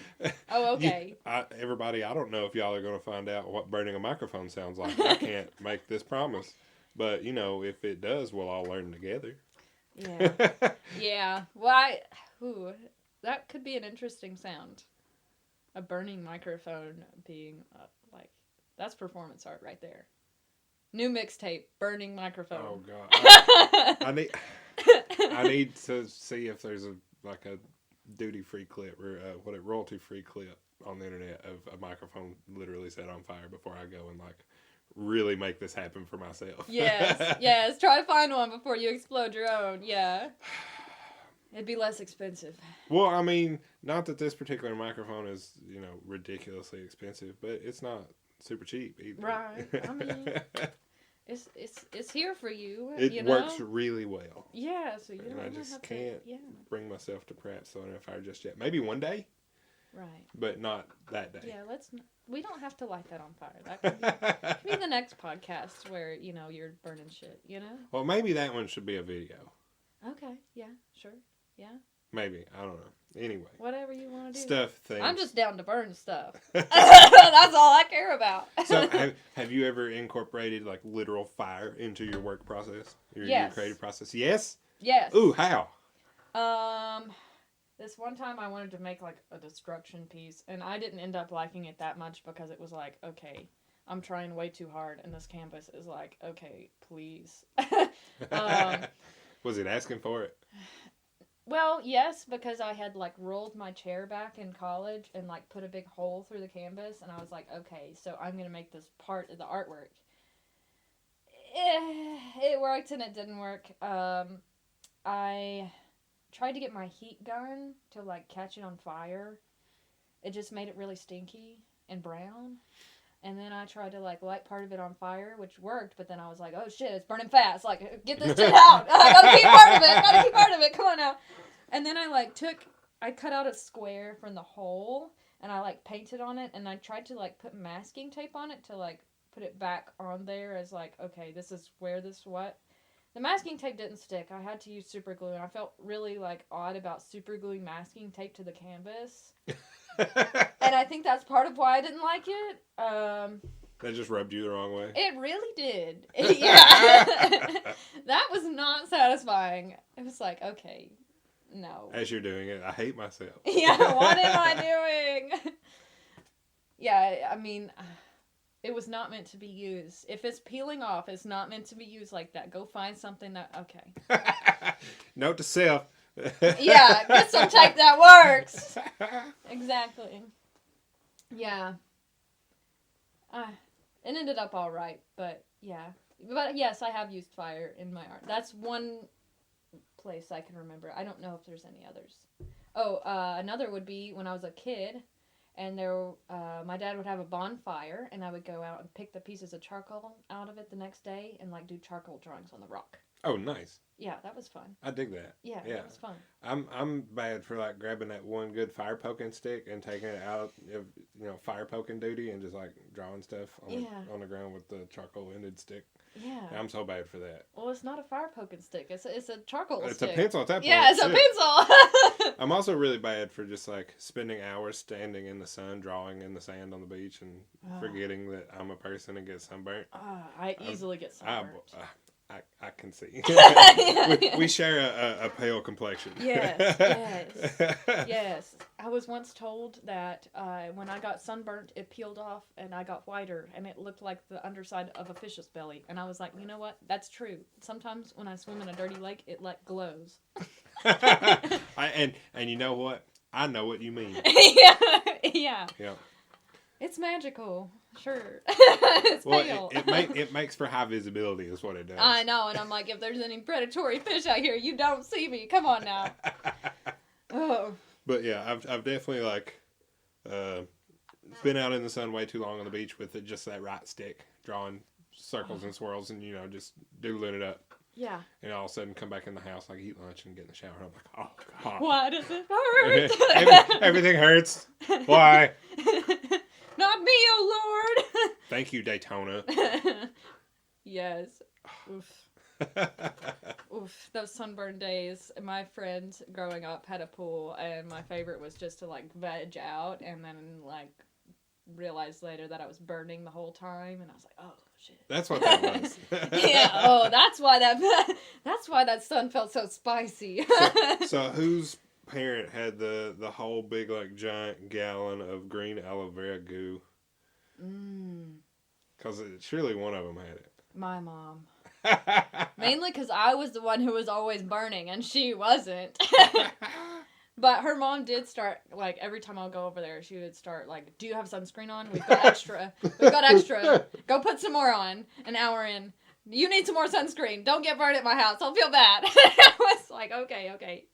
Okay. Everybody, I don't know if y'all are going to find out what burning a microphone sounds like. I can't make this promise. But, if it does, we'll all learn together. Yeah. Yeah. Well, that could be an interesting sound. A burning microphone being that's performance art right there. New mixtape, burning microphone. Oh God! I need to see if there's a duty-free clip or royalty-free clip on the internet of a microphone literally set on fire before I go and really make this happen for myself. Yes. Try to find one before you explode your own. Yeah. It'd be less expensive. Well, I mean, not that this particular microphone is ridiculously expensive, but it's not super cheap either. Right. I mean, it's here for you. It works really well. Yeah, so you and don't I just have can't to, bring myself to perhaps throwing a fire just yet. Maybe one day. Right. But not that day. Yeah, we don't have to light that on fire. That can be the next podcast where, you're burning shit, Well, maybe that one should be a video. Okay, yeah, sure, yeah. Maybe, I don't know. Anyway. Whatever you want to do. Stuff, things. I'm just down to burn stuff. That's all I care about. So, have you ever incorporated, literal fire into your work process? Your creative process? Yes? Yes. Ooh, how? This one time I wanted to make like a destruction piece, and I didn't end up liking it that much because it was like, okay, I'm trying way too hard, and this canvas is like, okay, please. Was it asking for it? Well, yes, because I had like rolled my chair back in college and like put a big hole through the canvas, and I was like, okay, so I'm gonna make this part of the artwork. It worked and it didn't work. I tried to get my heat gun to like catch it on fire. It just made it really stinky and brown. And then I tried to like light part of it on fire, which worked, but then I was like, oh shit, it's burning fast. Like, get this shit out. I gotta keep part of it. Gotta keep part of it. Come on now. And then I cut out a square from the hole, and I like painted on it, and I tried to like put masking tape on it to like put it back on there as like, okay, this is where this what. The masking tape didn't stick. I had to use super glue, and I felt really like odd about super gluing masking tape to the canvas. And I think that's part of why I didn't like it. That just rubbed you the wrong way. It really did. Yeah. That was not satisfying. It was like, okay, no. As you're doing it, I hate myself. Yeah, what am I doing? Yeah, I mean, it was not meant to be used. If it's peeling off, it's not meant to be used like that. Go find something that, okay. Note to self. Yeah, get some tape that works. Exactly. Yeah. It ended up all right, but yeah. But yes, I have used fire in my art. That's one place I can remember. I don't know if there's any others. Oh, another would be when I was a kid, and my dad would have a bonfire, and I would go out and pick the pieces of charcoal out of it the next day and like do charcoal drawings on the rock. Oh, nice. Yeah, that was fun. I dig that. Yeah, that was fun. I'm bad for like grabbing that one good fire poking stick and taking it out of fire poking duty and just like drawing stuff on the ground with the charcoal ended stick. Yeah. I'm so bad for that. Well, it's not a fire poking stick. It's a charcoal stick. It's a pencil at that point. Yeah, it's a pencil. I'm also really bad for just like spending hours standing in the sun, drawing in the sand on the beach, and forgetting that I'm a person and get sunburnt. I easily get sunburnt. I can see. We share a pale complexion. Yes. I was once told that when I got sunburnt, it peeled off and I got whiter and it looked like the underside of a fish's belly. And I was like, you know what? That's true. Sometimes when I swim in a dirty lake, it like glows. And you know what? I know what you mean. Yeah. It's magical. Sure. It's pale. It makes for high visibility is what it does. I know, and I'm like, if there's any predatory fish out here, you don't see me. Come on now. Oh. But yeah, I've definitely like been out in the sun way too long on the beach with just that right stick, drawing circles and swirls and just doodling it up. Yeah. And all of a sudden come back in the house, like eat lunch and get in the shower. And I'm like, oh God. Why does it hurt? Everything hurts. Why? Not me, oh Lord. Thank you, Daytona. Yes. Oof. Oof. Those sunburned days. My friend growing up had a pool, and my favorite was just to like veg out, and then like realized later that I was burning the whole time, and I was like, oh shit. That's what that was. Yeah. Oh, that's why that sun felt so spicy. So whose parent had the whole big like giant gallon of green aloe vera goo? Because surely one of them had it. My mom. Mainly because I was the one who was always burning and she wasn't. But her mom did start, like, every time I'll go over there, she would start, like, do you have sunscreen on? We've got extra. Go put some more on. An hour in. You need some more sunscreen. Don't get burned at my house. I'll feel bad. I was like, okay.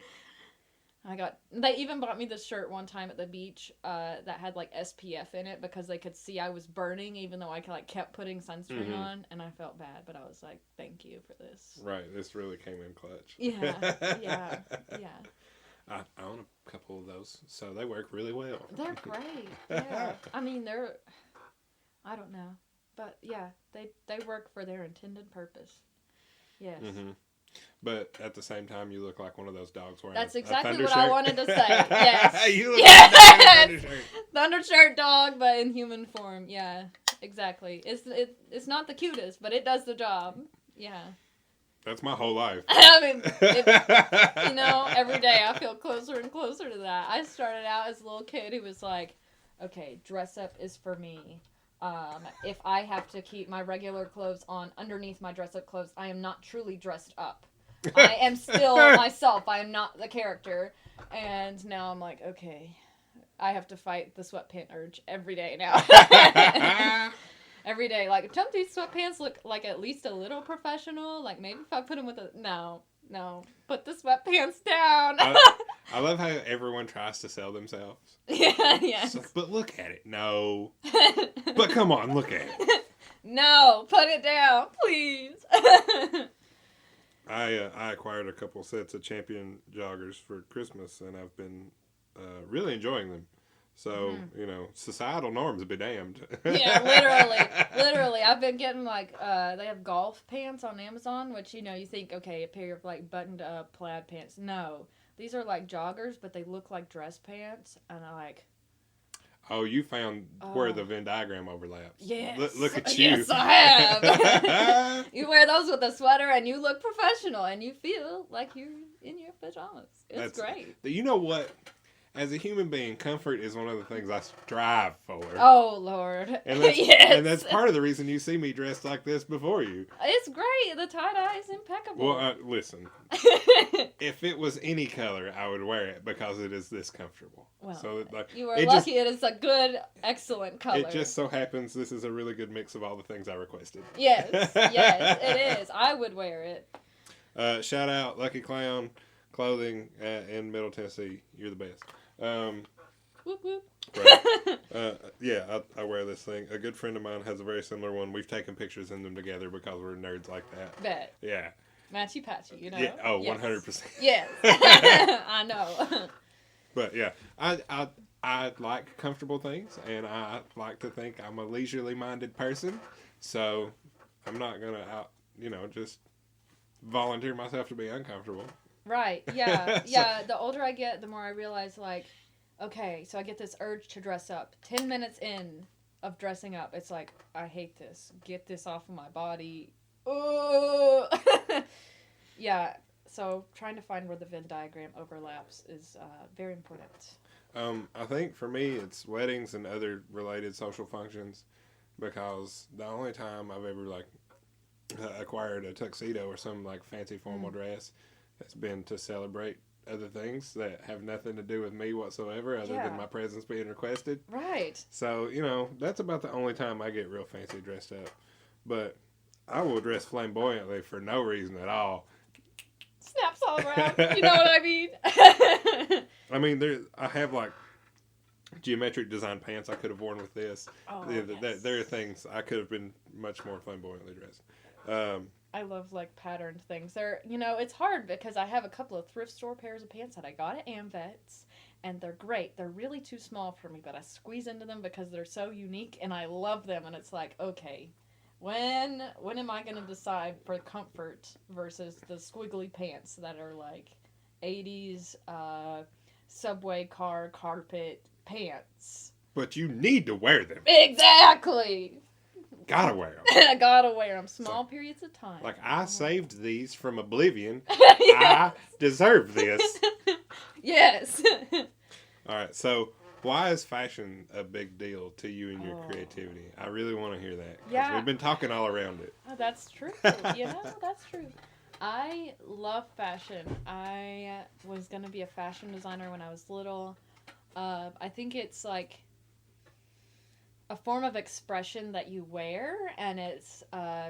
They even bought me this shirt one time at the beach that had like SPF in it because they could see I was burning even though I like kept putting sunscreen on, and I felt bad, but I was like, thank you for this. Right, this really came in clutch. Yeah. I own a couple of those, so they work really well. They're great. Yeah. I mean, I don't know, but yeah, they work for their intended purpose. Yes. Mm-hmm. But at the same time, you look like one of those dogs wearing That's a exactly thunder what shirt. I wanted to say. Yes. You look like a thunder shirt. Thunder shirt dog, but in human form. Yeah, exactly. It's not the cutest, but it does the job. Yeah. That's my whole life. I mean, every day I feel closer and closer to that. I started out as a little kid who was like, okay, dress up is for me. If I have to keep my regular clothes on underneath my dress up clothes, I am not truly dressed up. I am still myself. I am not the character. And now I'm like, okay, I have to fight the sweatpant urge every day now. Every day. Like, don't these sweatpants look like at least a little professional? Like, maybe if I put them with a... No. Put the sweatpants down. I love how everyone tries to sell themselves. Yes. So, but look at it. No. But come on, look at it. No, put it down, please. I acquired a couple sets of Champion joggers for Christmas, and I've been really enjoying them. So, societal norms be damned. Yeah, literally. I've been getting, like, they have golf pants on Amazon, which, you think, okay, a pair of, like, buttoned-up plaid pants. No. These are, like, joggers, but they look like dress pants, and I, like... Oh, you found where the Venn diagram overlaps. Yes. Look at you. Yes, I have. You wear those with a sweater, and you look professional, and you feel like you're in your pajamas. It's great. You know what? As a human being, comfort is one of the things I strive for. Oh, Lord. And that's, yes. And that's part of the reason you see me dressed like this before you. It's great. The tie-dye is impeccable. Well, listen. If it was any color, I would wear it because it is this comfortable. Well, so you are lucky it is a good, excellent color. It just so happens this is a really good mix of all the things I requested. Yes, it is. I would wear it. Shout out Lucky Clown Clothing in Middle Tennessee. You're the best. Whoop whoop. Right. I wear this thing. A good friend of mine has a very similar one. We've taken pictures in them together because we're nerds like that. Bet. Yeah. Matchy patchy, Yeah. Oh, yes. 100%. Yes. I know. But yeah, I like comfortable things, and I like to think I'm a leisurely minded person. So I'm not gonna just volunteer myself to be uncomfortable. Right. Yeah. Yeah. The older I get, the more I realize, like, okay, so I get this urge to dress up. 10 minutes in of dressing up, it's like, I hate this. Get this off of my body. Oh. Yeah. So trying to find where the Venn diagram overlaps is very important. I think for me, it's weddings and other related social functions, because the only time I've ever acquired a tuxedo or some fancy formal dress has been to celebrate other things that have nothing to do with me whatsoever other than my presence being requested. Right. So, that's about the only time I get real fancy dressed up. But I will dress flamboyantly for no reason at all. Snaps all around. You know what I mean? I mean, I have geometric design pants I could have worn with this. Oh, yes. There are things I could have been much more flamboyantly dressed. I love patterned things. They're, it's hard because I have a couple of thrift store pairs of pants that I got at AmVets, and they're great. They're really too small for me, but I squeeze into them because they're so unique, and I love them. And it's like, okay, when am I going to decide for comfort versus the squiggly pants that are 80s subway car carpet pants? But you need to wear them. Exactly. Gotta wear them. I gotta wear them. Small periods of time. I saved these from oblivion. Yes. I deserve this. Yes. All right, so why is fashion a big deal to you and your creativity? I really want to hear that. Yeah. We've been talking all around it. Oh, that's true. That's true. I love fashion. I was going to be a fashion designer when I was little. I think it's a form of expression that you wear, and it's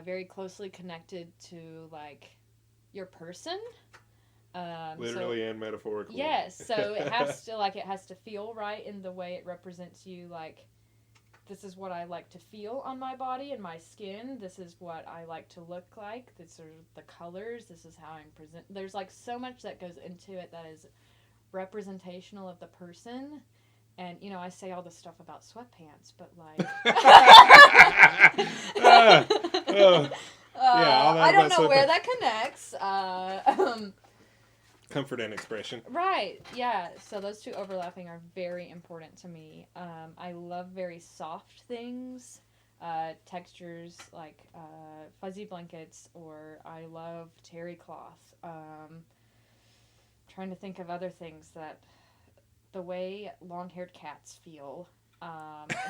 very closely connected to your person. Literally and metaphorically. Yes, so it has to feel right in the way it represents you. This is what I like to feel on my body and my skin. This is what I like to look like. These are the colors. This is how I'm present. There's so much that goes into it that is representational of the person. And, I say all this stuff about sweatpants, but I don't know where that connects. Comfort and expression. Right, yeah. So those two overlapping are very important to me. I love very soft things. textures like fuzzy blankets, or I love terry cloth. Trying to think of other things that the way long-haired cats feel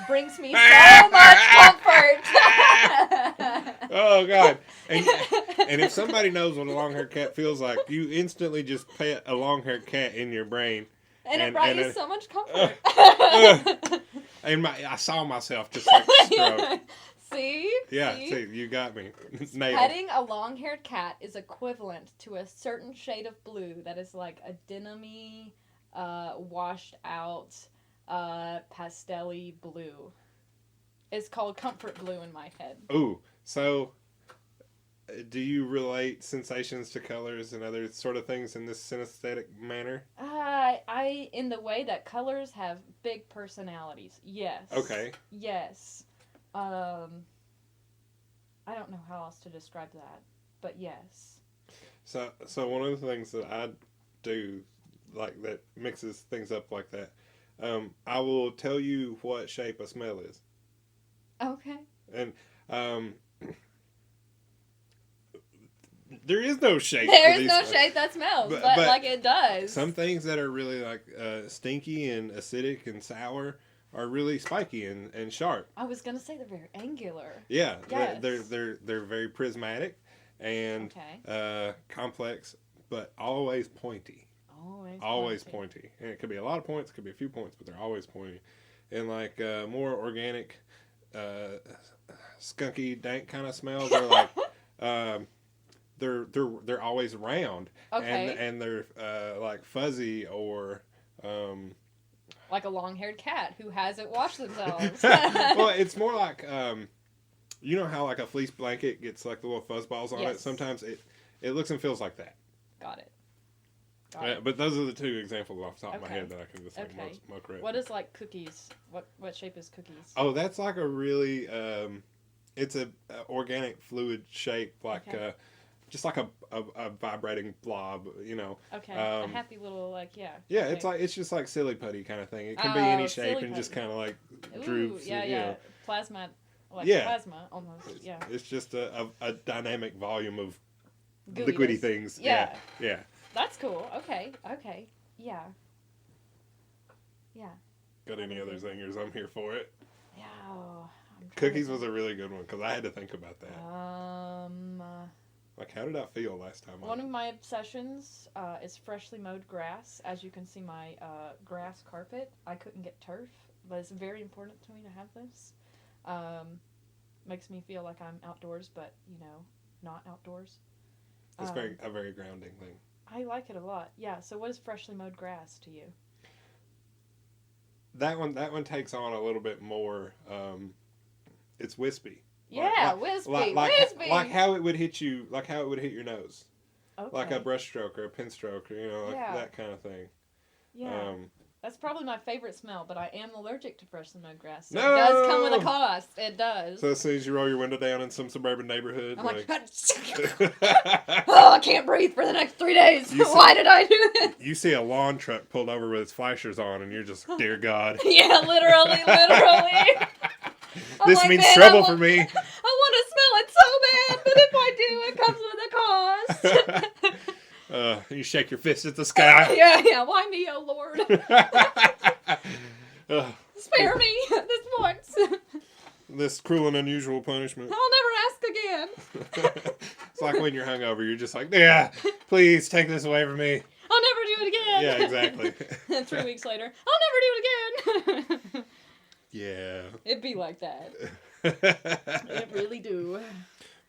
brings me so much comfort. Oh God! And if somebody knows what a long-haired cat feels like, you instantly just pet a long-haired cat in your brain, and it brought you so much comfort. And I saw myself just like stroke. See? Yeah, see, you got me. Nailed. Petting a long-haired cat is equivalent to a certain shade of blue that is like a denim-y, washed out, pastel-y blue. It's called comfort blue in my head. Ooh, so do you relate sensations to colors and other sort of things in this synesthetic manner? I in the way that colors have big personalities. Yes. Okay. Yes. I don't know how else to describe that, but yes. So one of the things that I do, like that mixes things up like that, I will tell you what shape a smell is. Okay. And there is no shape. There is no shape that smells, but like it does. Some things that are really like stinky and acidic and sour are really spiky and sharp. I was gonna say they're very angular. Yeah, yes. they're very prismatic and complex, but always pointy. Always pointy. And it could be a lot of points, it could be a few points, but they're always pointy. And like more organic, skunky, dank kind of smells are like they're always round. Okay. And they're like fuzzy or. Like a long-haired cat who hasn't washed themselves. Well, it's more like, you know how like a fleece blanket gets like the little fuzz balls on it? Sometimes it looks and feels like that. Got it. But those are the two example off the top of my head that I can just like muck right. What is like cookies? What shape is cookies? Oh, that's like a really it's a organic fluid shape, like just like a vibrating blob, you know. Okay. A happy little like Yeah, okay. It's just like silly putty kind of thing. It can be any shape and just kind of like droops. Yeah, you know. Plasma, plasma almost. It's just a dynamic volume of Gooiness. Liquidy things. Yeah. That's cool. Okay. Yeah. Got any other zingers? I'm here for it. Yeah. Cookies was a really good one because I had to think about that. Like, how did I feel last time? One of my obsessions is freshly mowed grass. As you can see, my grass carpet, I couldn't get turf, but it's very important to me to have this. Makes me feel like I'm outdoors, but, not outdoors. It's a very grounding thing. I like it a lot. Yeah, so what is freshly mowed grass to you? That one takes on a little bit more, it's wispy. Yeah, wispy. Like how it would hit you, like how it would hit your nose. Okay. Like a brush stroke or a pen stroke, or that kind of thing. Yeah. That's probably my favorite smell, but I am allergic to freshly mowed grass. So It does come with a cost. It does. So as soon as you roll your window down in some suburban neighborhood, I'm like oh, I can't breathe for the next 3 days. Why did I do this? You see a lawn truck pulled over with its flashers on, and you're just, dear God. Yeah, literally. This means trouble for me. I want to smell it so bad, but if I do, it comes with a cost. You shake your fist at the sky. Yeah. Why me, oh Lord? Spare me this once. This cruel and unusual punishment. I'll never ask again. It's like when you're hungover, you're just like, yeah, please take this away from me. I'll never do it again. Yeah, exactly. And 3 weeks later, I'll never do it again. Yeah. It'd be like that. It really do.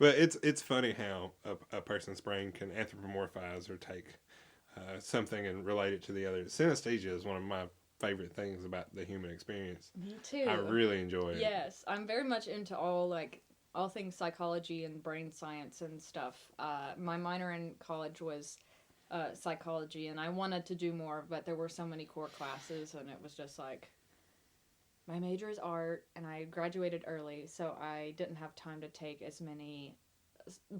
But it's funny how a person's brain can anthropomorphize or take something and relate it to the other. Synesthesia is one of my favorite things about the human experience. Me too. I really enjoy it. Yes, I'm very much into all things psychology and brain science and stuff. My minor in college was psychology, and I wanted to do more, but there were so many core classes, and it was just like, my major is art, and I graduated early, so I didn't have time to take as many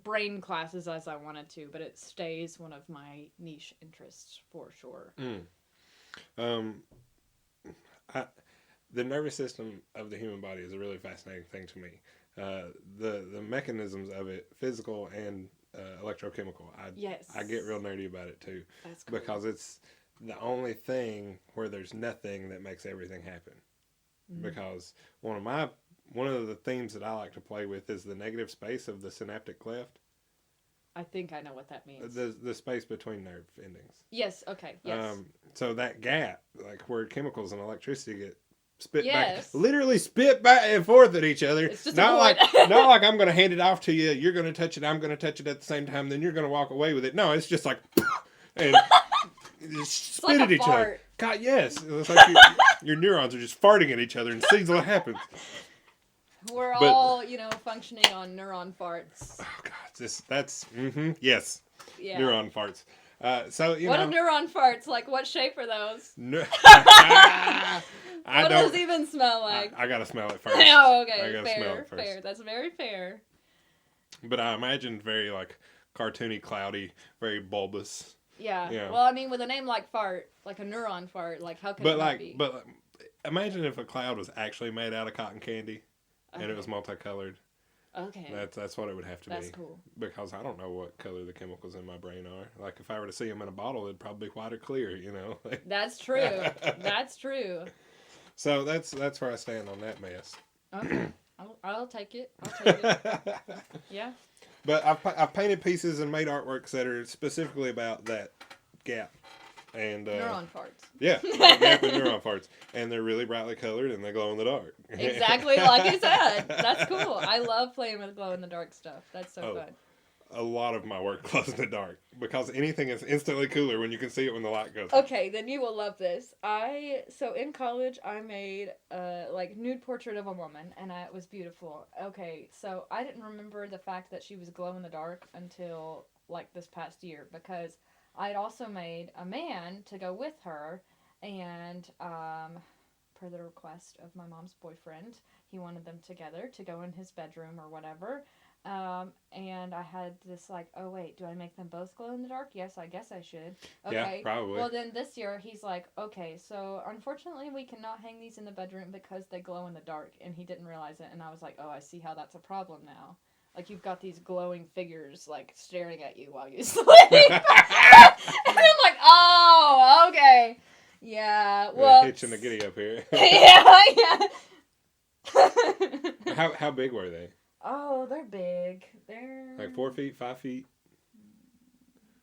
brain classes as I wanted to, but it stays one of my niche interests for sure. the nervous system of the human body is a really fascinating thing to me. The mechanisms of it, physical and electrochemical. I get real nerdy about it too. That's cool. Because it's the only thing where there's nothing that makes everything happen. Because one of the themes that I like to play with is the negative space of the synaptic cleft. I think I know what that means. The space between nerve endings. Yes. Okay. Yes. So that gap, like where chemicals and electricity get spit Yes. back, literally spit back and forth at each other. It's just not a like void. not like I'm going to hand it off to you. You're going to touch it. I'm going to touch it at the same time. Then you're going to walk away with it. No, it's just like and just spit like at a each fart. other. God, yes, it's like your neurons are just farting at each other and sees what happens. We're all, functioning on neuron farts. Oh God, yes, Yeah. neuron farts. So what are neuron farts? Like, what shape are those? I What don't. does it even smell like? I gotta smell it first. Oh, okay. I gotta smell Fair. it first. Fair. That's very fair. But I imagined very like cartoony, cloudy, very bulbous. Yeah. Yeah. Well, I mean, with a name like fart, like a neuron fart, like how can it not be? But imagine if a cloud was actually made out of cotton candy, and Okay. it was multicolored. Okay. That's what it would have to be. That's cool. Because I don't know what color the chemicals in my brain are. Like if I were to see them in a bottle, it'd probably be white or clear. That's true. That's true. So that's where I stand on that mess. Okay. I'll take it. I'll take it. Yeah. But I've painted pieces and made artworks that are specifically about that gap. And Neuron farts. Yeah, that gap in neuron farts. And they're really brightly colored and they glow in the dark. Exactly like you said. That's cool. I love playing with glow in the dark stuff. That's so fun. A lot of my work glows in the dark because anything is instantly cooler when you can see it when the light goes. Okay, then you will love this. So in college I made a nude portrait of a woman and it was beautiful. Okay, so I didn't remember the fact that she was glow in the dark until this past year because I had also made a man to go with her and per the request of my mom's boyfriend, he wanted them together to go in his bedroom or whatever. And I had this oh wait, do I make them both glow in the dark? Yes, I guess I should. Okay. Yeah, probably. Well then this year he's like, okay, so unfortunately we cannot hang these in the bedroom because they glow in the dark, and he didn't realize it, and I was like, oh, I see how that's a problem now. You've got these glowing figures staring at you while you sleep. And I'm like, oh, okay. Yeah. Well, hitching the giddy up here. yeah. How big were they? Oh, they're big. They're 4 feet, 5 feet.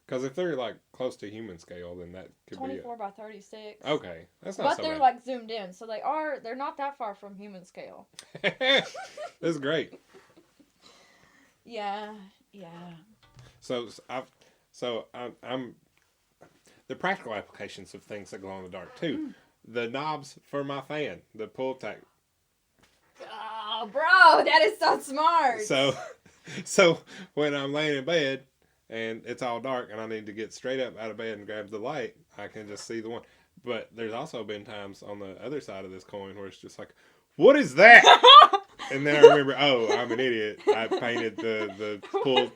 Because if they're close to human scale, then that could 24 by 36. Okay, that's not but so they're bad. zoomed in, so they're not that far from human scale. That's great. Yeah. So I'm the practical applications of things that glow in the dark too. The knobs for my fan, the pull tag. Oh, bro, that is so smart. So when I'm laying in bed and it's all dark and I need to get straight up out of bed and grab the light, I can just see the one. But there's also been times on the other side of this coin where it's just like, what is that? And then I remember, oh, I'm an idiot. I painted the pull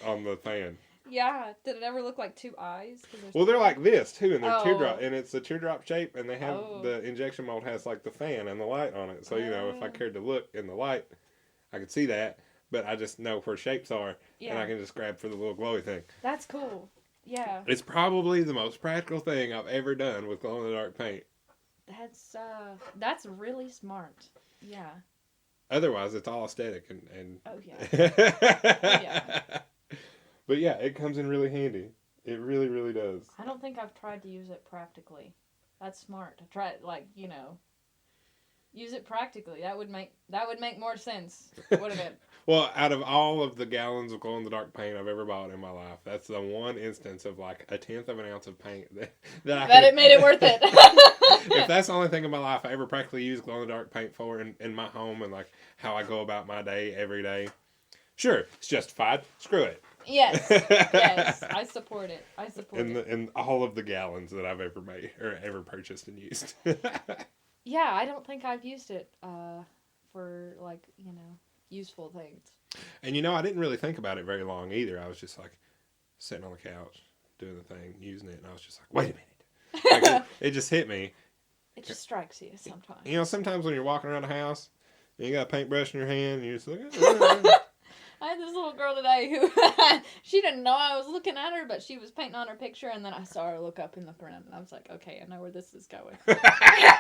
on the fan. Yeah. Did it ever look like two eyes? Well, they're like this too, and they're Oh. teardrop, and it's a teardrop shape, and they have Oh. the injection mold has the fan and the light on it. So if I cared to look in the light, I could see that, but I just know where shapes are, and I can just grab for the little glowy thing. That's cool. Yeah. It's probably the most practical thing I've ever done with glow in the dark paint. That's really smart. Yeah. Otherwise, it's all aesthetic and Oh yeah. Yeah. But yeah, it comes in really handy. It really, really does. I don't think I've tried to use it practically. That's smart. To try it, use it practically. That would make more sense, wouldn't it? Well, out of all of the gallons of glow-in-the-dark paint I've ever bought in my life, that's the one instance of 1/10 of an ounce of paint that it made it worth it. If that's the only thing in my life I ever practically use glow-in-the-dark paint for in my home and how I go about my day every day, sure, it's justified. Screw it. Yes, I support it. In all of the gallons that I've ever made or ever purchased and used. Yeah, I don't think I've used it for useful things. And I didn't really think about it very long either. I was just sitting on the couch doing the thing, using it, and I was just like, wait a minute. It just hit me. It just strikes you sometimes. You know, sometimes when you're walking around the house, and you got a paintbrush in your hand, and you're just like, I had this little girl today who, she didn't know I was looking at her, but she was painting on her picture, and then I saw her look up in the front, and I was like, okay, I know where this is going.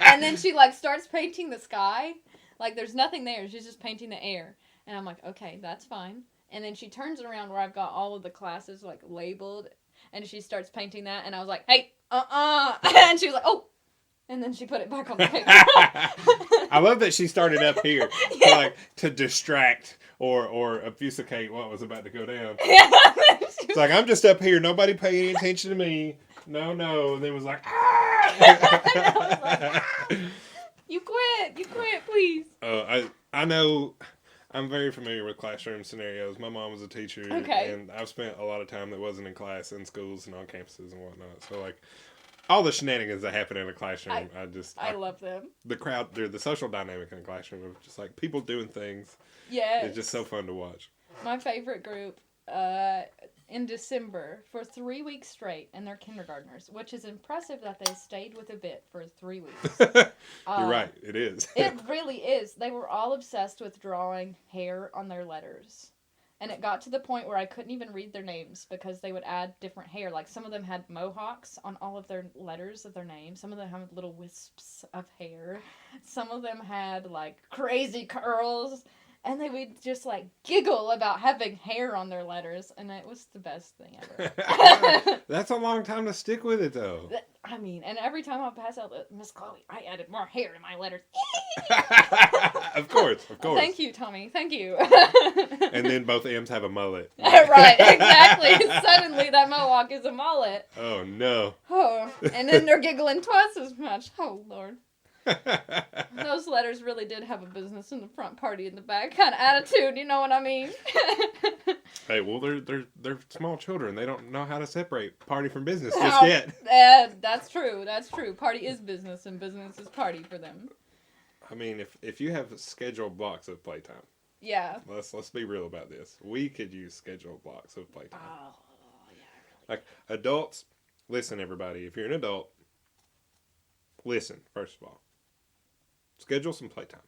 And then she, like, starts painting the sky. Like, there's nothing there. She's just painting the air. And I'm like, okay, that's fine. And then she turns around where I've got all of the classes, like, labeled, and she starts painting that, and I was like, hey, and she was like, oh. And then she put it back on the paper. I love that she started up here, Yeah. to distract or obfuscate what was about to go down. Yeah. It's like, I'm just up here. Nobody pay any attention to me. No. And then was like, ah! You quit, please. I know. I'm very familiar with classroom scenarios. My mom was a teacher, Okay. and I've spent a lot of time that wasn't in class in schools and on campuses and whatnot. So, like, all the shenanigans that happen in a classroom, I love them. The crowd, the social dynamic in a classroom of just like people doing things. Yeah. It's just so fun to watch. My favorite group, in December for 3 weeks straight, and they're kindergartners, which is impressive that they stayed with a bit for 3 weeks. You're right, it is. It really is. They were all obsessed with drawing hair on their letters. And it got to the point where I couldn't even read their names because they would add different hair. Like, some of them had mohawks on all of their letters of their name. Some of them had little wisps of hair. Some of them had, like, crazy curls. And they would just, like, giggle about having hair on their letters. And it was the best thing ever. That's a long time to stick with it, though. I mean, and every time I pass out, Miss Chloe, I added more hair in my letters. Of course. Thank you, Tommy. Thank you. And then both M's have a mullet. Right, exactly. Suddenly that mohawk is a mullet. Oh, no. Oh, and then they're giggling twice as much. Oh, Lord. Those letters really did have a business in the front, party in the back kind of attitude, you know what I mean? Hey, well, they're small children. They don't know how to separate party from business just yet. That's true. Party is business, and business is party for them. I mean, if you have scheduled blocks of playtime. Yeah. Let's be real about this. We could use scheduled blocks of playtime. Oh, yeah, Like, adults, listen, everybody. If you're an adult, listen, first of all. Schedule some playtime.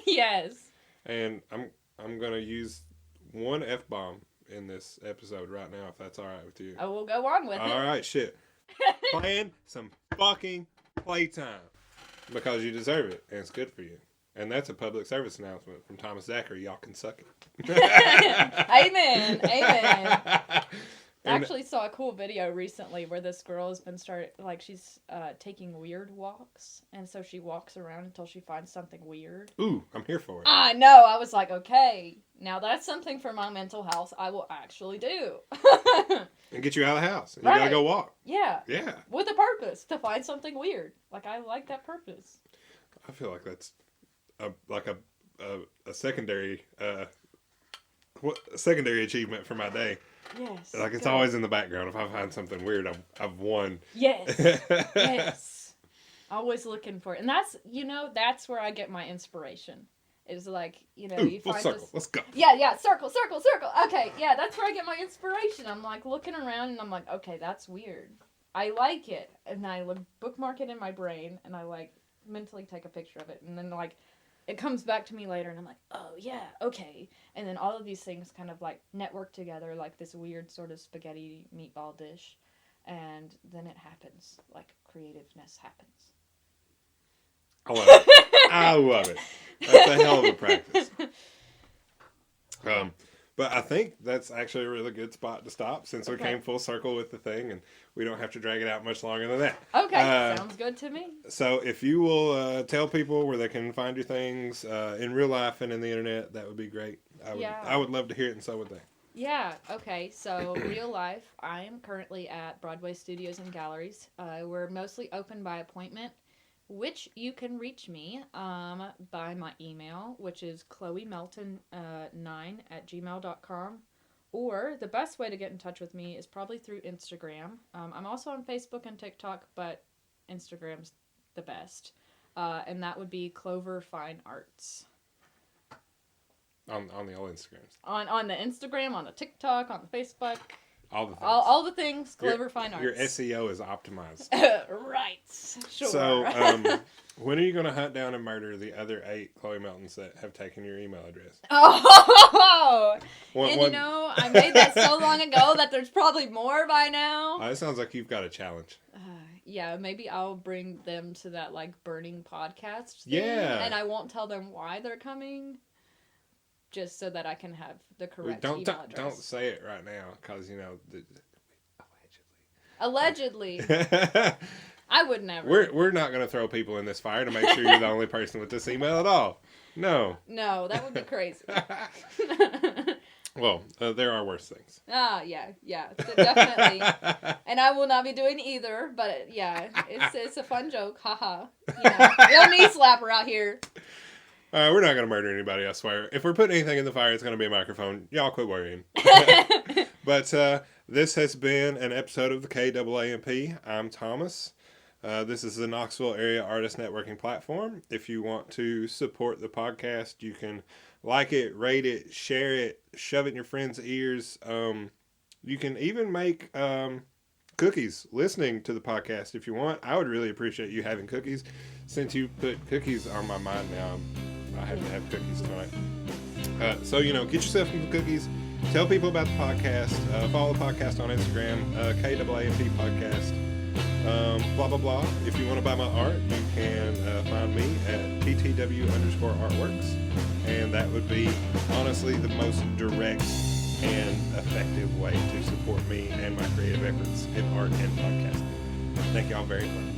Yes. And I'm going to use one F-bomb in this episode right now, if that's all right with you. I will go on with it. All right, shit. Plan some fucking playtime. Because you deserve it, and it's good for you. And that's a public service announcement from Thomas Zachary. Y'all can suck it. Amen. I actually saw a cool video recently where this girl has been she's taking weird walks, and so she walks around until she finds something weird. Ooh, I'm here for it. I know. I was like, okay, now that's something for my mental health I will actually do. And get you out of the house. And Right. You gotta go walk. Yeah. Yeah. With a purpose, to find something weird. Like, I like that purpose. I feel like that's a secondary secondary achievement for my day. Yes. Like, it's always in the background. If I find something weird, I've won. Yes. Yes. Always looking for it. And that's where I get my inspiration. Is like, you Ooh, full find circle. this. Let's go. Yeah, circle. Okay, yeah, that's where I get my inspiration. I'm like looking around and I'm like, okay, that's weird. I like it. And I bookmark it in my brain and I like mentally take a picture of it. And then like it comes back to me later and I'm like, oh yeah, okay. And then all of these things kind of like network together like this weird sort of spaghetti meatball dish. And then it happens. Like creativeness happens. I love it. I love it. That's a hell of a practice. But I think that's actually a really good spot to stop since we came full circle with the thing and we don't have to drag it out much longer than that. Okay, sounds good to me. So if you will tell people where they can find your things in real life and in the internet, that would be great. I would love to hear it, and so would they. Yeah, okay, so real life, I am currently at Broadway Studios and Galleries. We're mostly open by appointment, which you can reach me by my email, which is chloemelton9@gmail.com. Or the best way to get in touch with me is probably through Instagram. I'm also on Facebook and TikTok, but Instagram's the best. And that would be Clover Fine Arts. On the old Instagrams. On the Instagram, on the TikTok, on the Facebook. All the things. All the things, Clover Fine Arts. Your SEO is optimized. Right. Sure. So, when are you going to hunt down and murder the other 8 Chloe Meltons that have taken your email address? Oh! One, You know, I made that so long ago that there's probably more by now. It sounds like you've got a challenge. Yeah, maybe I'll bring them to that, like, burning podcast thing. Yeah. And I won't tell them why they're coming. Just so that I can have the correct email address. Don't say it right now, because, you know, Allegedly. I would never. We're not going to throw people in this fire to make sure you're the only person with this email at all. No. No, that would be crazy. Well, there are worse things. Yeah, definitely. And I will not be doing either, but yeah, it's a fun joke, haha. You know, no knee slapper out here. We're not going to murder anybody, I swear. If we're putting anything in the fire, it's going to be a microphone. Y'all quit worrying. But this has been an episode of the KAAMP. I'm Thomas. This is the Knoxville Area Artist Networking Platform. If you want to support the podcast, you can like it, rate it, share it, shove it in your friends' ears. You can even make cookies listening to the podcast if you want. I would really appreciate you having cookies. Since you put cookies on my mind now, I have to have cookies tonight. So, you know, get yourself some cookies. Tell people about the podcast. Follow the podcast on Instagram, KAAMP Podcast. Blah, blah, blah. If you want to buy my art, you can find me at ttw_artworks. And that would be, honestly, the most direct and effective way to support me and my creative efforts in art and podcasting. Thank y'all very much.